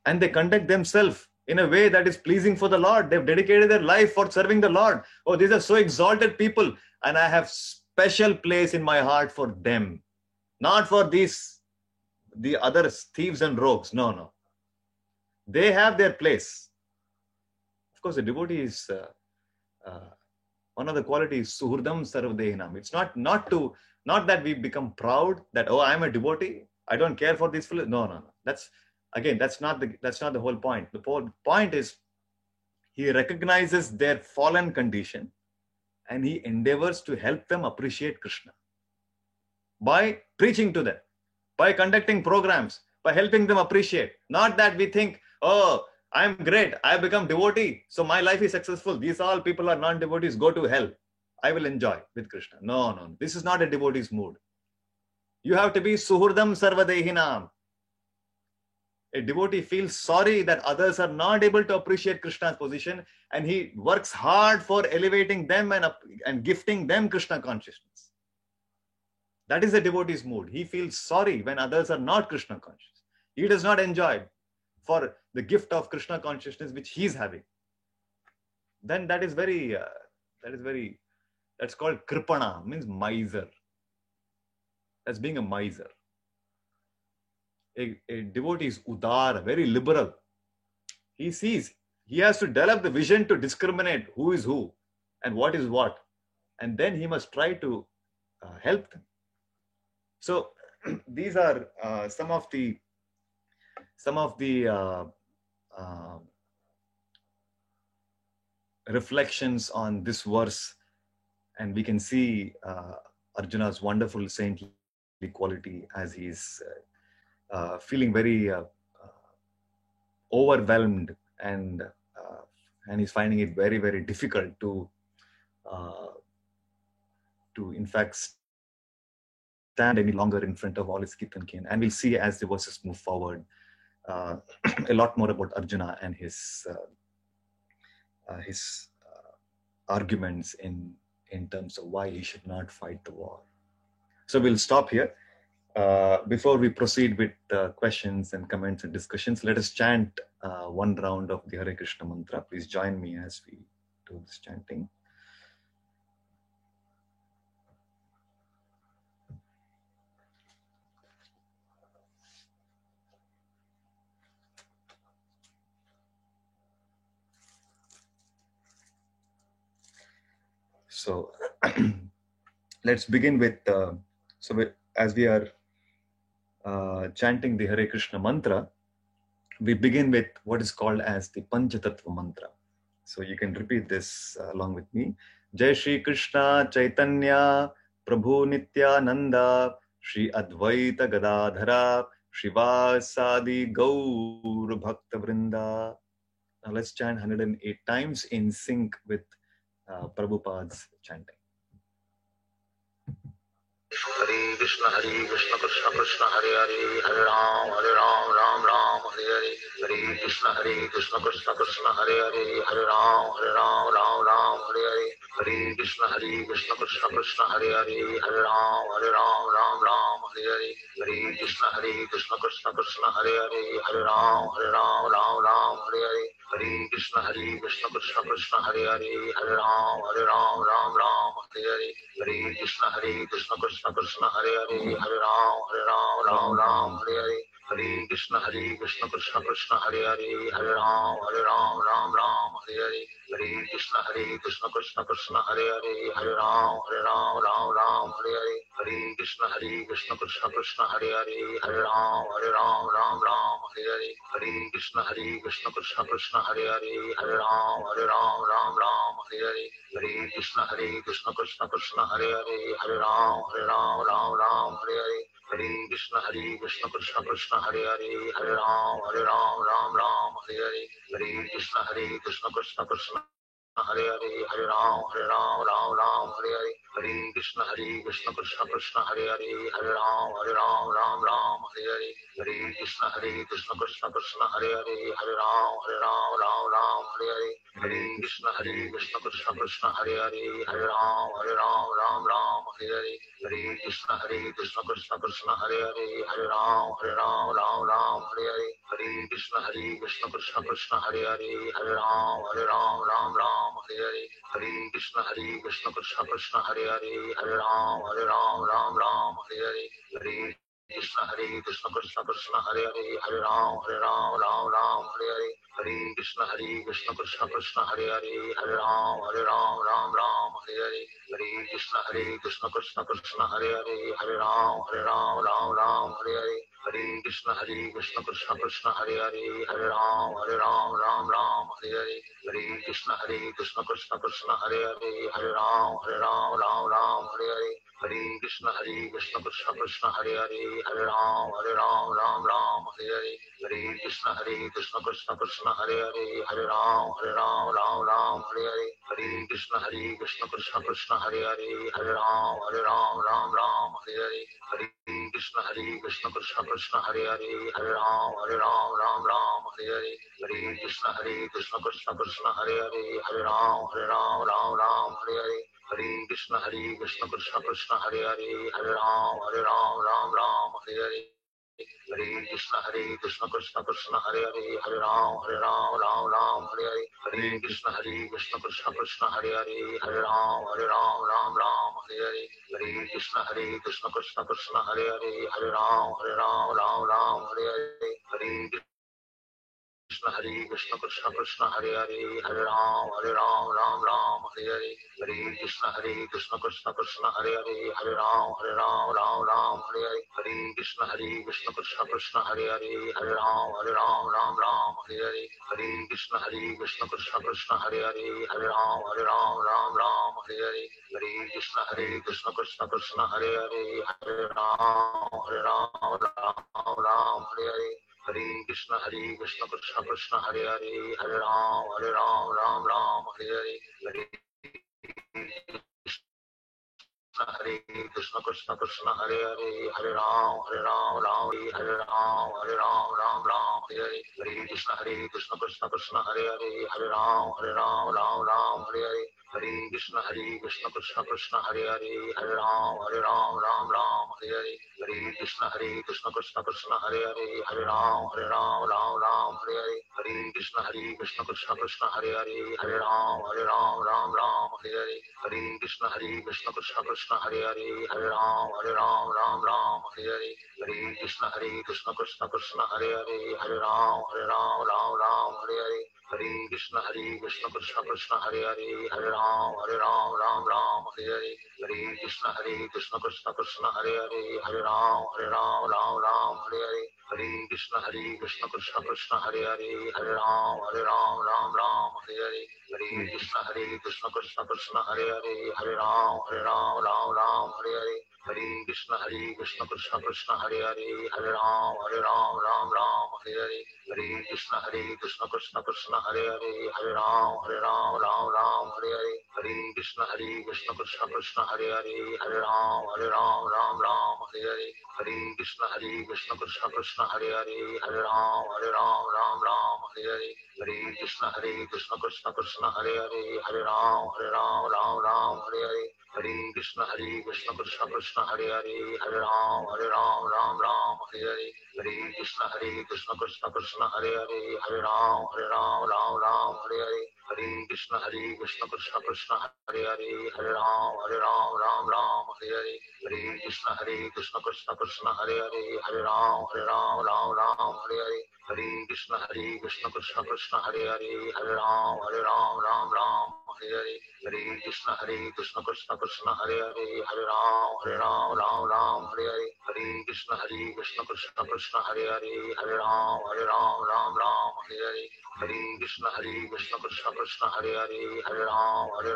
and they conduct themselves in a way that is pleasing for the Lord. They've dedicated their life for serving the Lord. Oh, these are so exalted people, and I have special place in my heart for them. Not for the other thieves and rogues. No. They have their place. Of course, the devotee is one of the qualities, suhurdam sarvadehinam. It's not that we become proud that, oh, I'm a devotee, I don't care for these fellows. No. That's not the whole point. The whole point is he recognizes their fallen condition and he endeavors to help them appreciate Krishna by preaching to them, by conducting programs, by helping them appreciate. Not that we think, oh, I'm great, I become devotee, so my life is successful. These all people are non-devotees, go to hell. I will enjoy with Krishna. No. This is not a devotee's mood. You have to be suhurdam sarvadehinam. A devotee feels sorry that others are not able to appreciate Krishna's position, and he works hard for elevating them and gifting them Krishna consciousness. That is a devotee's mood. He feels sorry when others are not Krishna conscious. He does not enjoy for the gift of Krishna consciousness which he is having. Then that's called kripana, means miser. That's being a miser. A devotee is udara, very liberal. He sees, he has to develop the vision to discriminate who is who and what is what. And then he must try to help them. So these are some of the reflections on this verse. And we can see Arjuna's wonderful saintly quality as he is feeling very overwhelmed, and he's finding it very, very difficult to in fact stand any longer in front of all his kith and kin. And we'll see as the verses move forward a lot more about Arjuna and his his arguments in terms of why he should not fight the war. So we'll stop here. Before we proceed with questions and comments and discussions, let us chant one round of the Hare Krishna mantra. Please join me as we do this chanting. So let's begin with, as we are chanting the Hare Krishna mantra, we begin with what is called as the Panchatattva mantra. So you can repeat this along with me. Jai Shri Krishna Chaitanya Prabhu Nityananda Shri Advaita Gadadhara Shivasadi Gaur Bhakta Vrinda. Now let's chant 108 times in sync with Prabhupada's chanting. Hare Krishna Krishna Krishna Hare Hare Hare Ram Ram Ram Hare Hare Hare Krishna Krishna Krishna Hare Hare Hare Ram Ram Hare Hare Hare Krishna Krishna Krishna Hare Hare Hare Ram Ram Hare Hare Hare Krishna Krishna Krishna Hare Hare Hare Ram Ram Hare Hare Hare Krishna Krishna Krishna Hare Hare Hare Ram Ram Hare Hare Hare Krishna Krishna Krishna Hare Hare Hare Ram Hare Hare Hare Krishna Krishna Krishna Hare Hare Hare Ram Hare Hare Hare Krishna Krishna Krishna Hare Hare Hare Ram Hare Hare Hare Krishna Krishna Krishna Hare Hare Hare Ram Hare Hare Hare Krishna Krishna Krishna Hare Hare Hare Ram Hare Hare Hare Krishna Krishna Krishna Hare Hare Hare Ram Hare Hare Hare Krishna Krishna Krishna Hare Hare Hare Ram Hare Hare Hare Krishna Krishna Krishna Hare Hare Hare Ram Hare Hare Hare Krishna Krishna Krishna Hare Hare Hare Ram Hare Hare Hare Krishna Krishna Krishna Hare Hare Hare Ram Hare Hare Hare Krishna Krishna Krishna Hare Hare Hare Ram Hare Hare Hare Krishna Krishna Krishna Hare Hare Hare Ram Hare Hare Hare Krishna Krishna Krishna Hare Hare Hare Ram Hare Hare Hare Krishna Krishna Krishna Hare Hare Hare Ram Hare Hare Hare Krishna Krishna Krishna Hare Hare Hare Ram Hare Hare Hare Krishna Krishna Krishna Hare Hare Hare Ram Hare Hare Hare Krishna Krishna Krishna Hare Hare Hare Ram Hare Hare Hare Krishna Krishna Krishna Hare Hare Hare Ram Hare Hare Hare Krishna Krishna Krishna Hare Hare Hare Ram Hare Hare Hare Krishna Krishna Krishna Hare Hare Hare Ram Hare Hare Hare Krishna Krishna Krishna Hare Hare Hare Ram Hare Hare Hare Krishna Krishna Krishna Hare Hare Hare Ram Hare Hare Hare Krishna Krishna Krishna Hare Hare Hare Ram Hare Hare Hare Krishna Krishna Krishna Hare Hare Hare Ram Hare Hare Hare Krishna Krishna Krishna Hare Hare Hare Ram Hare Hare Hare Krishna Krishna Krishna Hare Hare Hare Ram Hare Hare Hare Krishna Krishna Krishna Hare Hare Hare Ram Hare Hare Hare Krishna Krishna Krishna Hare Hare Hare Ram Hare Hare Hare Krishna Krishna Krishna Hare Hare Hare Ram Hare Hare Hare Krishna Krishna Krishna Hare Hare Hare Ram Hare Hare Hare Krishna Krishna Krishna Hare Hare Hare Ram Hare Hare Hare Krishna Krishna Krishna Hare Hare Hare Ram Hare Hare Hare Krishna Krishna Krishna Hare Hare Hare Ram Hare Hare Hare Krishna Krishna Krishna Hare Hare Hare Ram Hare Hare Hare Krishna Krishna Krishna Hare Hare Hare Ram Ram Hare Ram Ram Ram Hare Hare Hare Krishna Krishna Krishna Hare Hare Hare Ram Ram Hare Hare Hare Krishna Krishna Krishna Hare Hare Hare Ram Ram Hare Hare Hare Krishna Krishna Krishna Hare Hare Hare Ram Ram Hare Hare Hare Krishna Krishna Krishna Hare Hare Hare Ram Ram Hare Hare Hare Krishna Krishna Krishna Hare Hare Hare Ram Ram Hare Hare Hare Krishna Krishna Krishna Hare Hare Hare Ram Hare Hare Hare Krishna Krishna Krishna Hare Hare Hare Ram Hare Hare Hare Krishna Krishna Krishna Hare Hare Hare Ram Hare Hare Hare Krishna Krishna Krishna Hare Hare Hare Ram Hare Hare Hare Krishna Krishna Krishna Hare Hare Hare Ram Hare Hare Hare Krishna Krishna Krishna Hare Hare Hare Ram Hare Hare Hare Krishna Krishna Krishna Hare Hare Hare Ram Hare Hare Hare Krishna Krishna Krishna Hare Hare Hare Ram Hare Hare Hare Krishna Krishna Krishna Hare Hare Hare Ram Hare Hare Hare Krishna Krishna Krishna Hare Hare Hare Ram Hare Hare Hare Krishna Krishna Krishna Hare Hare Hare Ram Hare Hare Hare Krishna Krishna Krishna Hare Hare Hare Ram Hare Hare Hare Krishna Krishna Krishna Hare Hare Hare Ram Hare Hare Hare Krishna Krishna Krishna Hare Hare Hare Ram Hare Hare Hare Krishna Krishna Krishna Hare Hare Hare Ram Hare Hare Hare Krishna Krishna Krishna Hare Hare Hare Ram Hare Hare Hare Krishna Krishna Krishna Hare Hare Hare Ram Hare Hare Hare Krishna Krishna Krishna Hare Hare Hare Ram Hare Hare Hare Krishna Krishna Krishna Hare Hare Hare Ram Hare Hare Hare Krishna Krishna Krishna Hare Hare Hare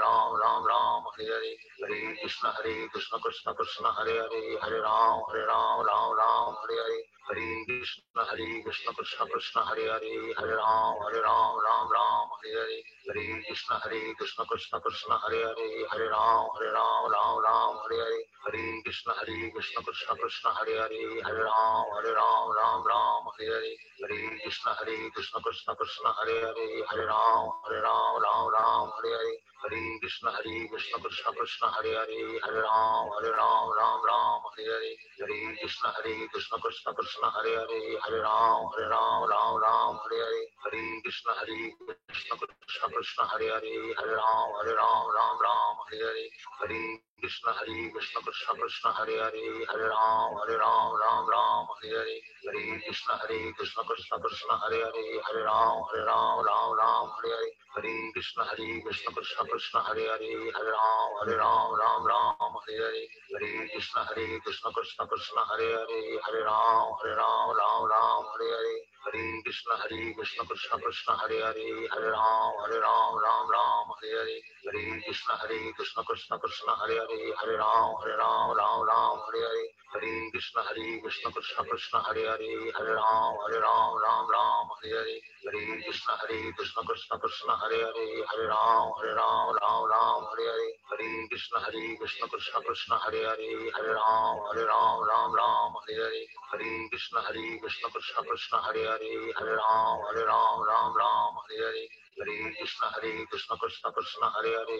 Ram Hare Hare Hare Krishna Krishna Krishna Hare Hare Hare Ram Hare Hare Hare Krishna Krishna Krishna Hare Hare Hare Ram Hare Hare Hare Krishna Krishna Krishna Hare Hare Hare Ram Hare Hare Hare Krishna Krishna Krishna Hare Hare Hare Ram Hare Hare Hare Krishna Krishna Krishna Hare Hare Hare Ram Hare Hare Hare Krishna Krishna Krishna Hare Hare Hare Ram Hare Hare Hare Krishna Krishna Krishna Hare Hare Hare Ram Hare Hare Hare Krishna Krishna Krishna Hare Hare Hare Ram Hare Hare Hare Krishna Krishna Krishna Hare Hare Hare Ram Hare Hare Hare Krishna Krishna Krishna Hare Hare Hare Ram Hare Hare Hare Krishna Krishna Krishna Hare Hare Hare Ram Hare Hare Hare Krishna Krishna Krishna Hare Hare Hare Ram Hare Hare Hare Krishna Krishna Krishna Hare Hare Hare Ram Hare Hare Hare Krishna Krishna Krishna Hare Hare Hare Ram Hare Hare Hare Krishna Krishna Krishna Hare Hare Hare Ram Hare Hare Hare Krishna Krishna Krishna Hare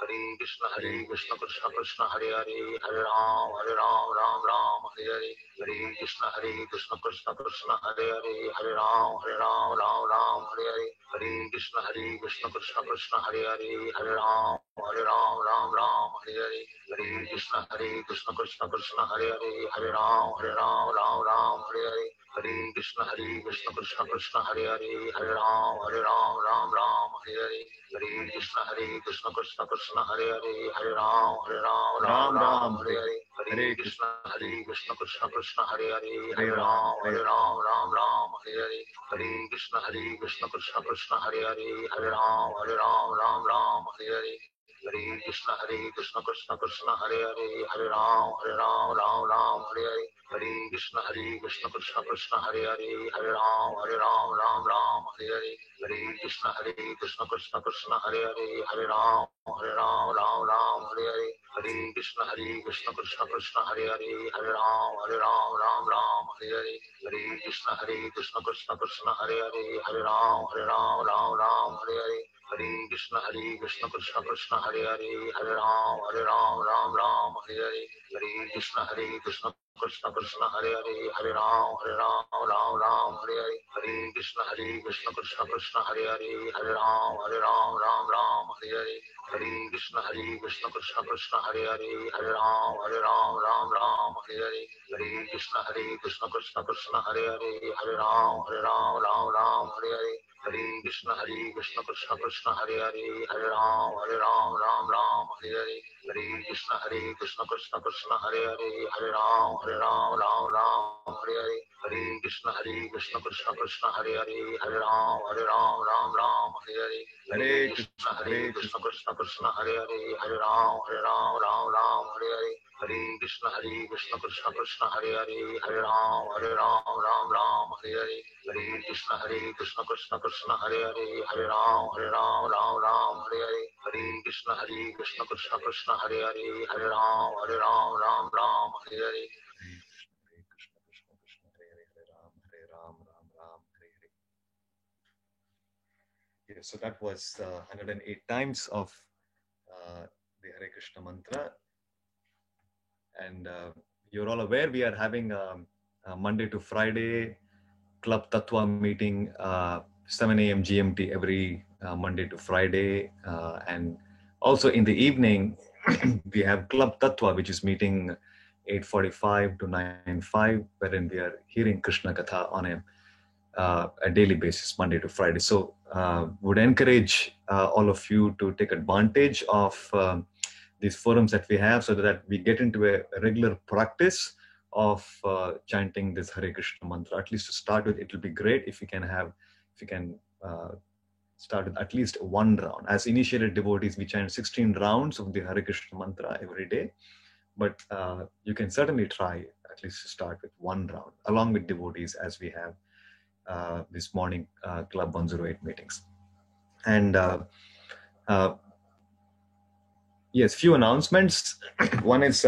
Hare Hare Ram Hare Hare Hare Krishna Krishna Krishna Hare Hare Hare Ram Hare Hare Hare Krishna Krishna Krishna Hare Hare Hare Ram Hare Hare Hare Krishna Krishna Krishna Hare Hare Hare Ram Hare Hare Hare Krishna Krishna Krishna Hare Hare Hare Ram Hare Hare Hare Krishna Krishna Krishna Hare Hare Hare Ram Hare Hare Hare Krishna Krishna Krishna Hare Hare Hare Ram Hare Hare Hare Krishna Krishna Krishna Hare Hare Hare Ram Hare Hare Hare Krishna Krishna Krishna Hare Hare Hare Ram Hare Hare Hare Krishna Krishna Krishna Hare Hare Hare Ram Hare Hare Hare Krishna Krishna Krishna Hare Hare Hare Ram Hare Hare Hare Krishna Krishna Krishna Hare Hare Hare Ram Ram Ram Hare Hare Hare Krishna Krishna Krishna Hare Hare Hare Ram Ram Hare Hare Hare Krishna Krishna Krishna Hare Hare Hare Ram Ram Hare Hare Hare Krishna Krishna Krishna Hare Hare Hare Ram Ram Hare Hare Hare Krishna Krishna Krishna Hare Hare Hare Ram Ram Hare Hare Hare Krishna Krishna Krishna Hare Hare Hare Ram Ram Hare Hare Hare Krishna Krishna Krishna Hare Hare Hare Ram Ram Hare Hare Hare Krishna Krishna Krishna Hare Hare Hare Ram Ram Hare Hare Hare Krishna Krishna Krishna Hare Hare Hare Ram Hare Hare Hare Krishna Krishna Krishna Hare Hare Hare Ram Hare Hare Hare Krishna Krishna Krishna Hare Hare Hare Ram Hare Hare Hare Krishna Krishna Krishna Hare Hare Hare Ram Hare Hare Hare Krishna Krishna Krishna Hare Hare Hare Ram Hare Hare Hare Krishna Krishna Krishna Hare Hare Hare Ram Hare Hare Hare Krishna Krishna Krishna Hare Hare Hare Ram Hare Hare Hare Krishna Krishna Krishna Hare Hare Hare Ram Hare Hare Yes, so that was 108 times of the Hare Krishna mantra. And you're all aware we are having a Monday to Friday Club Tattva meeting, 7 a.m. GMT every Monday to Friday. And also in the evening, we have Club Tattva, which is meeting 8:45 to 9:05, wherein we are hearing Krishna Katha on a daily basis, Monday to Friday. So would encourage all of you to take advantage of these forums that we have, so that we get into a regular practice of chanting this Hare Krishna mantra. At least to start with, it will be great if you can start with at least one round. As initiated devotees, we chant 16 rounds of the Hare Krishna mantra every day, but you can certainly try at least to start with one round along with devotees, as we have this morning Club 108 meetings. And yes, few announcements. One is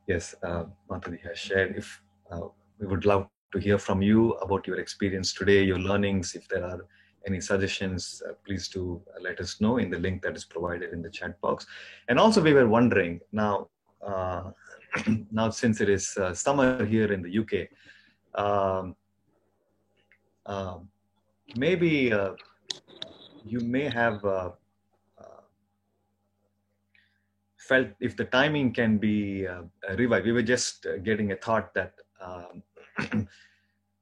yes, Mataji has shared. If we would love to hear from you about your experience today, your learnings. If there are any suggestions, please do let us know in the link that is provided in the chat box. And also, we were wondering now, now since it is summer here in the UK, maybe you may have felt if the timing can be revived. We were just getting a thought that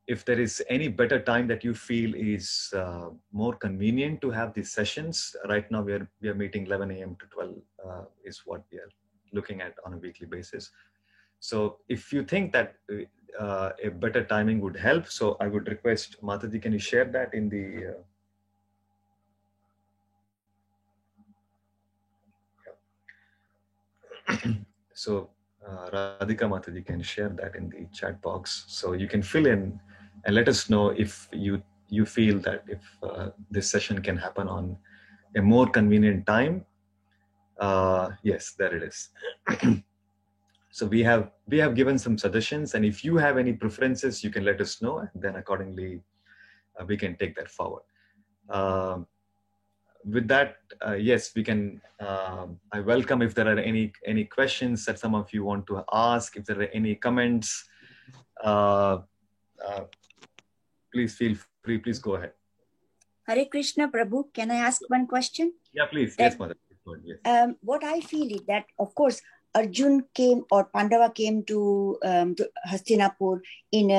if there is any better time that you feel is more convenient to have these sessions. Right now we are meeting 11 a.m. to 12 is what we are looking at on a weekly basis. So if you think that a better timing would help, so I would request Mataji, can you share that in the so Radhika Mataji can share that in the chat box, so you can fill in and let us know if you feel that if this session can happen on a more convenient time. Yes, there it is. So we have given some suggestions, and if you have any preferences, you can let us know, and then accordingly we can take that forward. With that, yes, we can. I welcome if there are any questions that some of you want to ask. If there are any comments, please feel free. Please go ahead. Hare Krishna, Prabhu. Can I ask one question? Yeah, please. Yes, Mother. Yes. What I feel is that, of course, Arjun came, or Pandava came to Hastinapur in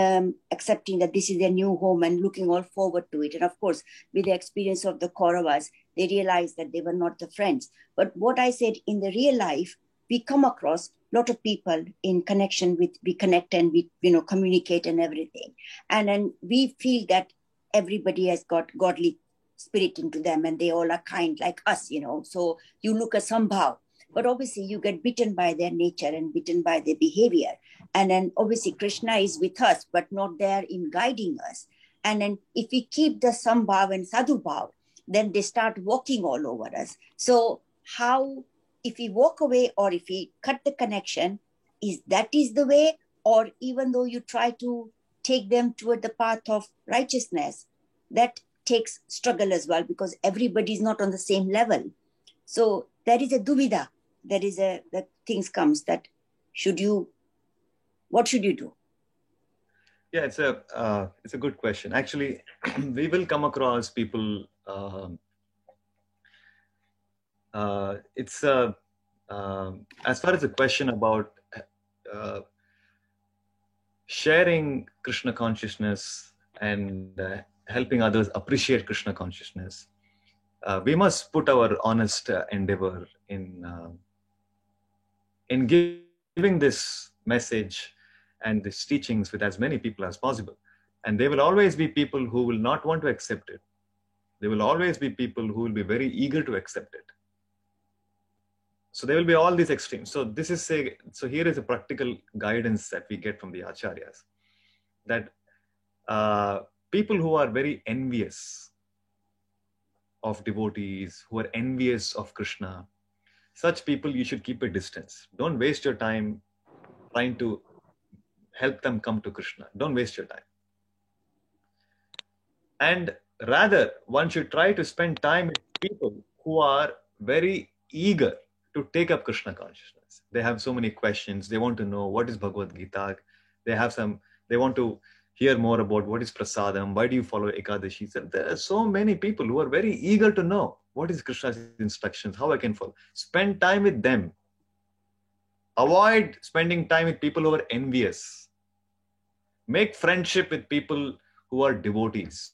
accepting that this is their new home and looking all forward to it. And of course, with the experience of the Kauravas, they realized that they were not the friends. But what I said, in the real life, we come across a lot of people in connection with, we connect and we communicate and everything. And then we feel that everybody has got godly spirit into them and they all are kind like us, So you look at Sambhav. but obviously you get bitten by their nature and bitten by their behavior. And then obviously Krishna is with us, but not there in guiding us. And then if we keep the Sambhav and Sadhubhav, then they start walking all over us. So how, if we walk away or if we cut the connection, is the way? Or even though you try to take them toward the path of righteousness, that takes struggle as well, because everybody is not on the same level. So there is a duvida. There is that things comes that what should you do? Yeah, it's a good question. Actually, we will come across people. It's as far as the question about sharing Krishna consciousness and helping others appreciate Krishna consciousness, we must put our honest endeavor in giving this message and these teachings with as many people as possible. And there will always be people who will not want to accept it. There will always be people who will be very eager to accept it. So there will be all these extremes. So here is a practical guidance that we get from the acharyas, that people who are very envious of devotees, who are envious of Krishna, such people you should keep a distance. Don't waste your time trying to help them come to Krishna. Don't waste your time. And rather, one should try to spend time with people who are very eager to take up Krishna consciousness. They have so many questions. They want to know what is Bhagavad Gita. They want to hear more about what is prasadam. Why do you follow Ekadashi? So there are so many people who are very eager to know what is Krishna's instructions, how I can follow. Spend time with them. Avoid spending time with people who are envious. Make friendship with people who are devotees.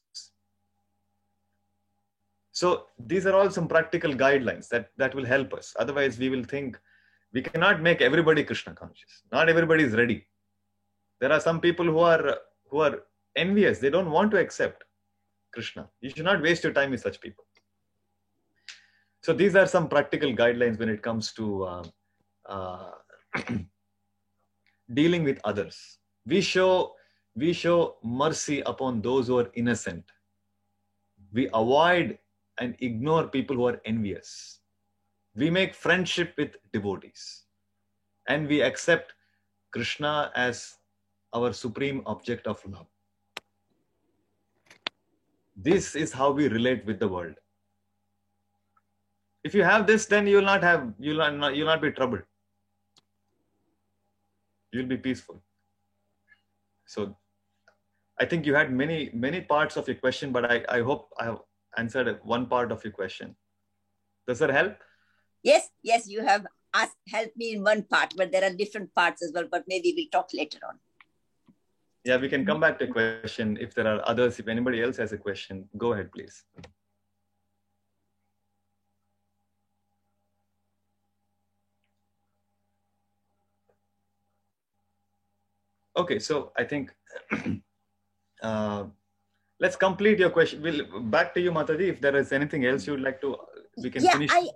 So these are all some practical guidelines that will help us. Otherwise, we will think we cannot make everybody Krishna conscious. Not everybody is ready. There are some people who are envious. They don't want to accept Krishna. You should not waste your time with such people. So these are some practical guidelines when it comes to dealing with others. We show mercy upon those who are innocent. We avoid and ignore people who are envious. We make friendship with devotees. And we accept Krishna as our supreme object of love. This is how we relate with the world. If you have this, then you'll not be troubled. You'll be peaceful. So I think you had many parts of your question, but I hope I have answered one part of your question. Does that help? Yes, you have helped me in one part, but there are different parts as well, but maybe we'll talk later on. Yeah, we can come back to a question if there are others. If anybody else has a question, go ahead, please. Okay, so I think let's complete your question. Back to you, Mataji. If there is anything else you would like to, we can finish. I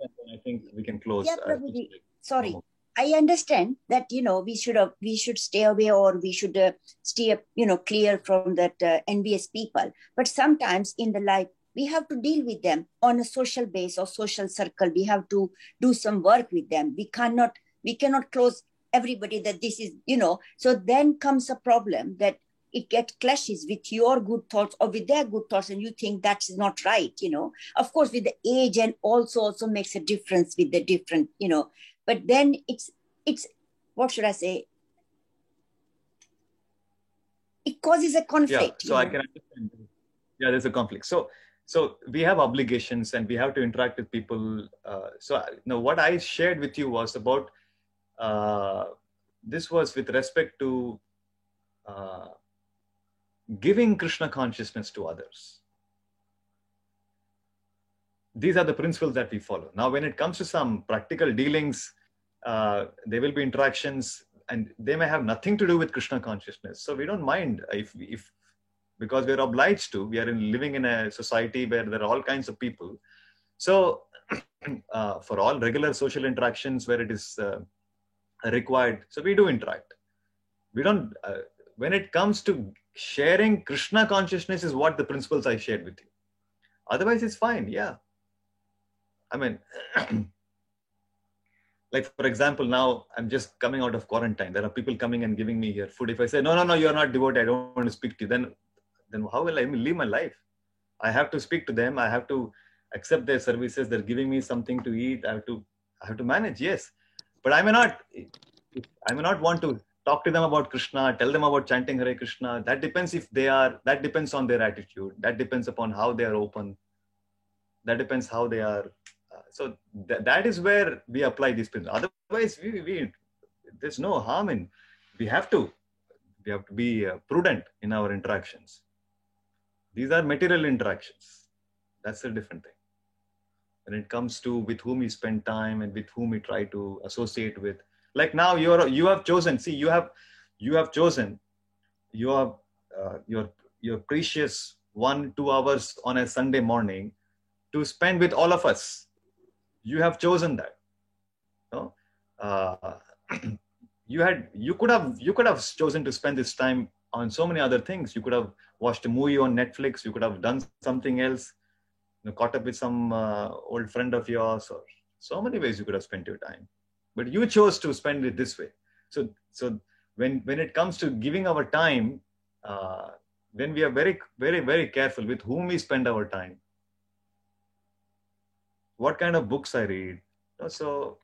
think we can close. Yeah, Prabhuji. Sorry. I understand that, we should stay away, or we should stay, clear from that envious people. But sometimes in the life, we have to deal with them on a social base or social circle. We have to do some work with them. We cannot close everybody that this is, So then comes a problem that it clashes with your good thoughts or with their good thoughts, and you think that's not right, Of course, with the age and also makes a difference with the different, But then it's what should I say? It causes a conflict. Yeah, so I can understand. Yeah, there's a conflict. So we have obligations and we have to interact with people. What I shared with you was about, this was with respect to giving Krishna consciousness to others. These are the principles that we follow. Now, when it comes to some practical dealings, there will be interactions and they may have nothing to do with Krishna consciousness. So we don't mind if because we're obliged to. We are living in a society where there are all kinds of people. So for all regular social interactions where it is required. So we do interact. We don't, when it comes to sharing Krishna consciousness is what the principles I shared with you. Otherwise it's fine. Yeah. I mean, like for example, now I'm just coming out of quarantine. There are people coming and giving me here food. If I say, no, you're not devotee, I don't want to speak to you, then how will I live my life? I have to speak to them. I have to accept their services. They're giving me something to eat. I have to manage. Yes, but I may not want to talk to them about Krishna, tell them about chanting Hare Krishna. That depends that depends on their attitude. That depends upon how they are open. That depends how they are. So that is where we apply these principles. Otherwise, there's no harm in. We have to be prudent in our interactions. These are material interactions. That's a different thing. When it comes to with whom you spend time and with whom you try to associate with, like now you have chosen. See, you have chosen your precious 1-2 hours on a Sunday morning to spend with all of us. You have chosen that. No? You could have chosen to spend this time on so many other things. You could have watched a movie on Netflix. You could have done something else. Caught up with some old friend of yours, or so many ways you could have spent your time. But you chose to spend it this way. So when it comes to giving our time, when we are very, very, very careful with whom we spend our time, what kind of books I read. So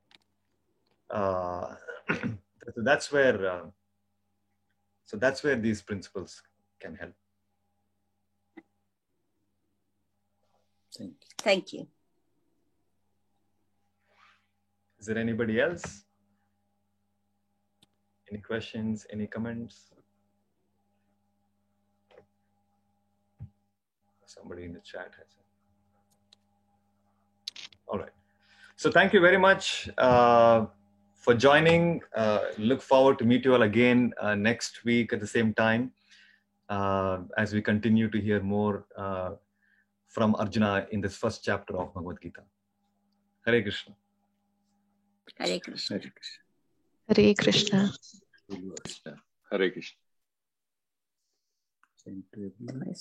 that's where these principles can help. Thank you. Is there anybody else? Any questions? Any comments? Somebody in the chat has it. All right. So thank you very much for joining. Look forward to meet you all again next week at the same time as we continue to hear more from Arjuna in this first chapter of Bhagavad Gita. Hare Krishna. Hare Krishna. Hare Krishna. Hare Krishna. Same to everyone.